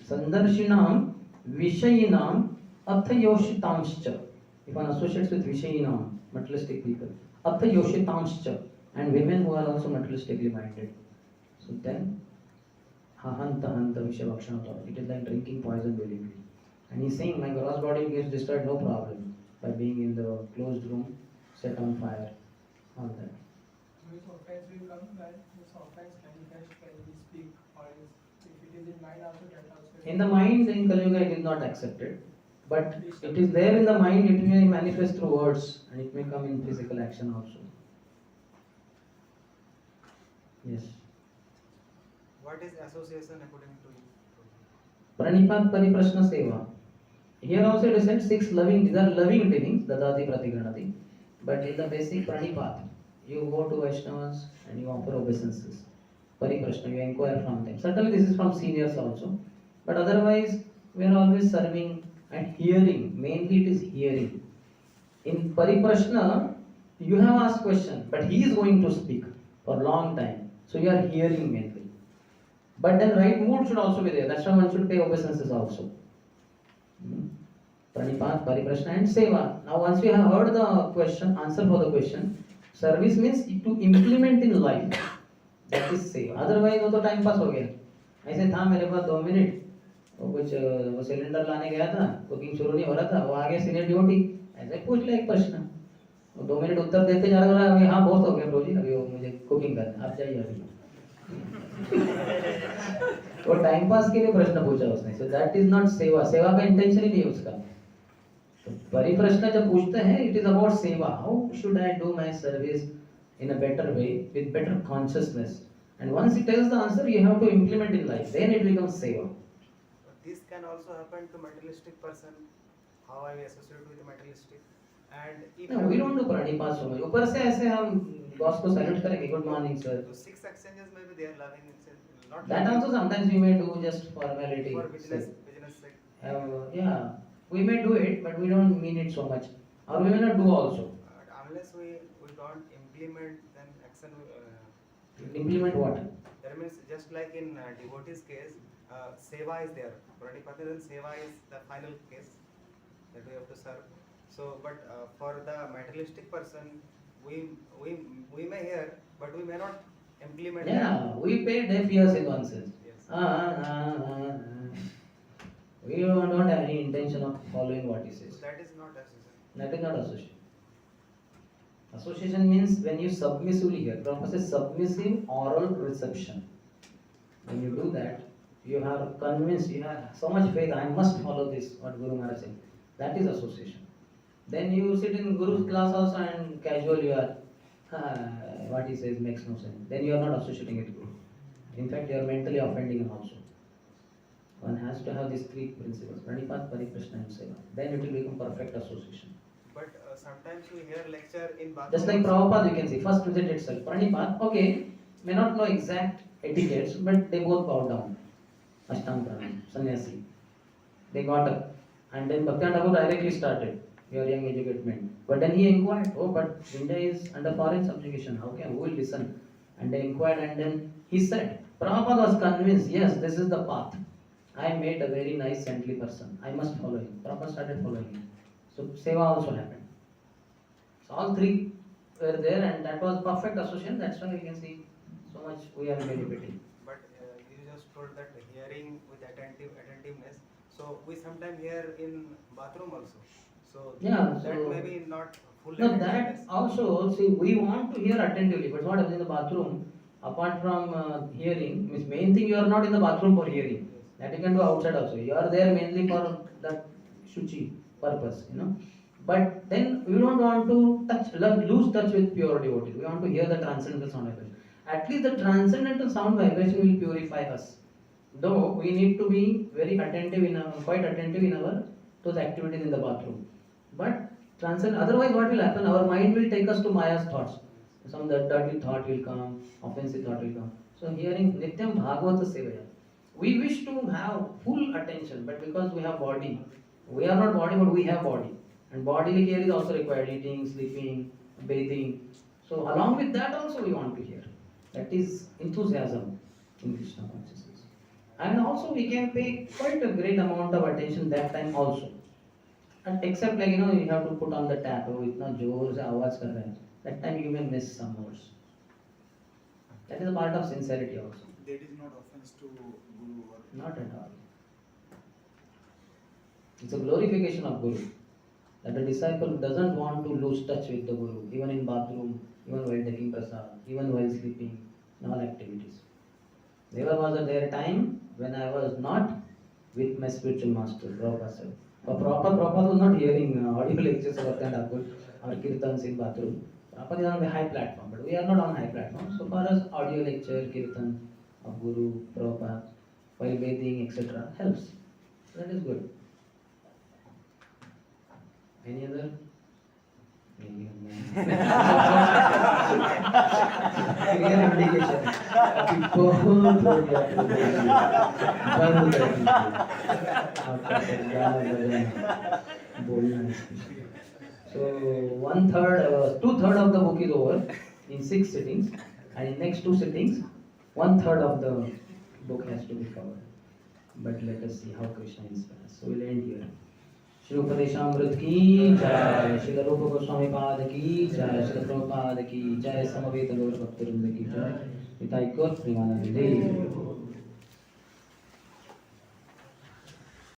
Sundarshyam Vishayinam Athayoshitamscha. If one associates with Vishayinam, materialistic people, Athayoshitamscha, and women who are also materialistically minded. So then, Hanta Vishavakshana. It is like drinking poison willingly. And he's saying, my gross body gets destroyed, no problem, by being in the closed room, set on fire, all that. Which offense will come when this offense manifest when we speak, or if it is in mind also, that also. In the mind, in Kali Yuga, it is not accepted. But it is there in the mind, it may manifest through words, and it may come in physical action also. Yes. What is association according to you? Pranipat Pariprashna Seva. Here also it is said 6 loving, these are loving dealings, Dadati Pratigranati. But in the basic Pranipat, you go to Vaishnavas and you offer obeisances. Pariprashna, you inquire from them. Certainly this is from seniors also. But otherwise, we are always serving and hearing. Mainly it is hearing. In Pariprashna, you have asked question, but he is going to speak for a long time. So you are hearing mainly. But then right mood should also be there. That's why one should pay obeisances also. Pranipat, Pariprashna and Seva. Now once we have heard the question, answer for the question, service means to implement in life. That is Seva. Otherwise वो तो time pass हो गया. ऐसे था मेरे पास 2 minute, वो कुछ वो सिलेंडर लाने गया था, कुकिंग शुरू नहीं हो रहा था, वो आगे सीनियर ड्यूटी, ऐसे पूछ लिया एक प्रश्न, वो 2 मिनट उत्तर देते जा रहा है, हाँ बहुत हो गया ब्रो जी, अभी वो मुझे कुकिंग करना है, आप जाइए अभी. वो टाइम पास के लिए प्रश्न पूछा उसने. So that is not सेवा. सेवा का इंटेंशन ही नहीं है उसका. तो परिप्रश्न जब पूछते हैं, it is about सेवा. How should I do my service in a better way with better consciousness? And once he tells the answer, you have to implement in life. Then it becomes seva. This can also happen to materialistic person. How I associate with the materialistic. And if No, we don't do pranipat so much. ऊपर से ऐसे हम boss को salute करेंगे, good morning sir. So 6 exchanges maybe they are loving itself. Not that also sometimes we may do just formality. For business sake. Yeah, we may do it, but we don't mean it so much. Or we may not do also. Unless we don't implement, then action. Implement what? There means just like in devotee's case, seva is there. Pranipati, then seva is the final case that we have to serve. So, but for the materialistic person, we may hear, but we may not implement. Yeah, we pay deaf ears in one sense. Yes. We don't have any intention of following what he says. That is not association. That is not association. Association means when you submissively hear. Prabhupada says submissive oral reception. When you do that, you are convinced, you have so much faith, I must follow this, what Guru Maharaj said. That is association. Then you sit in Guru's class also and casual you are, what he says makes no sense. Then you are not associating with Guru. In fact, you are mentally offending him also. One has to have these three principles, Pranipat, Parikrishna and Seva. Then it will become perfect association. But sometimes we hear lecture in bathroom. Just like Prabhupada, you can see, first visit itself, Pranipat, okay, may not know exact etiquettes, but they both bow down. Ashtanga Pranam, sannyasi. They got up. And then Bhaktivinoda Thakur directly started, your young educated men. But then he inquired, oh, but India is under foreign subjugation, who will listen? And they inquired and then he said, Prabhupada was convinced, yes, this is the path. I met a very nice saintly person, I must follow him. Prabhupada started following him. So Seva also happened. So all three were there and that was perfect association, that's why you can see so much we are benefiting. But you just told that hearing with attentiveness. So we sometimes hear in bathroom also. So Yeah, that so- may be not full No, attentiveness. that also, see, we want to hear attentively, but what happens in the bathroom, apart from hearing, means main thing you are not in the bathroom for hearing. That you can do outside also. You are there mainly for that shuchi purpose, But then we don't want to lose touch with pure devotee. We want to hear the transcendental sound vibration. At least the transcendental sound vibration will purify us. Though we need to be very attentive quite attentive in our those activities in the bathroom. But otherwise what will happen? Our mind will take us to Maya's thoughts. Some dirty thought will come, offensive thought will come. So hearing Nityam Bhagavata Sevaya. We wish to have full attention, but because we have body, we are not body, but we have body. And bodily care is also required, eating, sleeping, bathing. So along with that also we want to hear. That is enthusiasm in Krishna consciousness. And also we can pay quite a great amount of attention that time also. And except like you have to put on the tap, itna जोर से आवाज कर रहा है. That time you may miss some words. That is a part of sincerity also. That is not offense to Guru or Not at all. It's a glorification of Guru. That a disciple doesn't want to lose touch with the Guru, even in bathroom, even while taking prasad, even while sleeping, in all activities. Never was there a time when I was not with my spiritual master, Prabhupada said. But Prabhupada was not hearing audio lectures of Bhaktivinoda Thakur or kirtans in bathroom. Prabhupada is on the high platform, but we are not on high platform. So for us, audio lecture, kirtan of Guru, Prabhupada, while bathing, etc. helps. That is good. Any other? Clear indication. बहुत हो गया बंद कर बोलना So 2/3 of the book is over in 6 sittings, and in next 2 sittings 1/3 of the book has to be covered. But let us see how Krishna inspires. So we'll end here. Shri Upadeshamrita की जय, श्री रूप गोस्वामी पाद की जय, श्री प्रभुपाद की जय, समवेत गौर भक्तवृंद की जय, पिता ईश्वर प्रेमानंद देव।